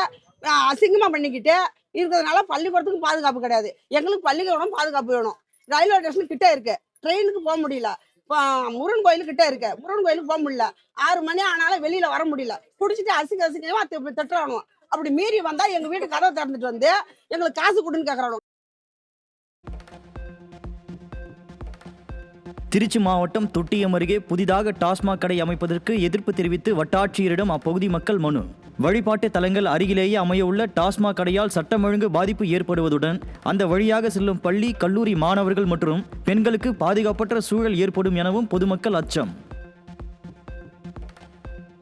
அசிங்கமாக பண்ணிக்கிட்டு இருக்கிறதுனால பள்ளிக்கூடத்துக்கு பாதுகாப்பு கிடையாது. எங்களுக்கு பள்ளிக்கூடம் பாதுகாப்பு வேணும். ரயில்வே ஸ்டேஷன் கிட்டே இருக்கு, ட்ரெயினுக்கு போக முடியல. முருகன் கோயிலுக்கிட்ட இருக்க, முருகன் கோயிலுக்கு போக முடியல. 6 மணி ஆனாலும் வெளியில வர முடியல. குடிச்சிட்டு அசிங்கமா திட்டுறானு. அப்படி மீறி வந்தா எங்க வீட்டு கதவை திறந்துட்டு வந்து எங்களுக்கு காசு கொடுன்னு கேக்குறானு. திருச்சி மாவட்டம் தொட்டியம் அருகே புதிதாக டாஸ்மாக் கடை அமைப்பதற்கு எதிர்ப்பு தெரிவித்து வட்டாட்சியரிடம் அப்பகுதி மக்கள் மனு. வழிபாட்டு தலங்கள் அருகிலேயே அமையவுள்ள டாஸ்மாக் கடையால் சட்டம் ஒழுங்கு பாதிப்பு ஏற்படுவதுடன் அந்த வழியாக செல்லும் பள்ளி, கல்லூரி மாணவர்கள் மற்றும் பெண்களுக்கு பாதுகாப்பற்ற சூழல் ஏற்படும் எனவும் பொதுமக்கள் அச்சம்.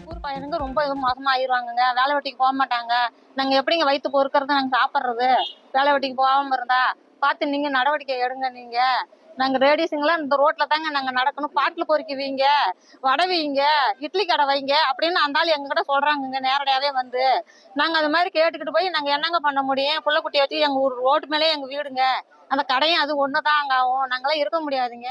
ஊர் பையனுங்க ரொம்ப மோசமா ஆயிடுவாங்க. வேலை வெட்டிக்கு போக மாட்டாங்க. நாங்க எப்படிங்க வயிற்று பொறுக்கிறது, நாங்க சாப்பிட்றது? வேலை வெட்டிக்கு போகாம இருந்தா பார்த்து நீங்கள் நடவடிக்கை எடுங்க. நீங்கள் நாங்கள் லேடிஸுங்களாம் இந்த ரோட்டில் தாங்க நாங்கள் நடக்கணும். பாட்டில் பொறுக்கி வைங்க, வடை வைங்க, இட்லி கடை வைங்க அப்படின்னு அந்த ஆள் எங்ககிட்ட சொல்கிறாங்கங்க நேரடியாகவே வந்து. நாங்கள் அது மாதிரி கேட்டுக்கிட்டு போய் நாங்கள் என்னங்க பண்ண முடியும்? புள்ள குட்டியை வச்சு எங்கள் ஊர் ரோட்டு மேலே எங்கள் வீடுங்க, அந்த கடையும் அது ஒன்று தான் அங்கே ஆகும். நாங்களாம் இருக்க முடியாதுங்க.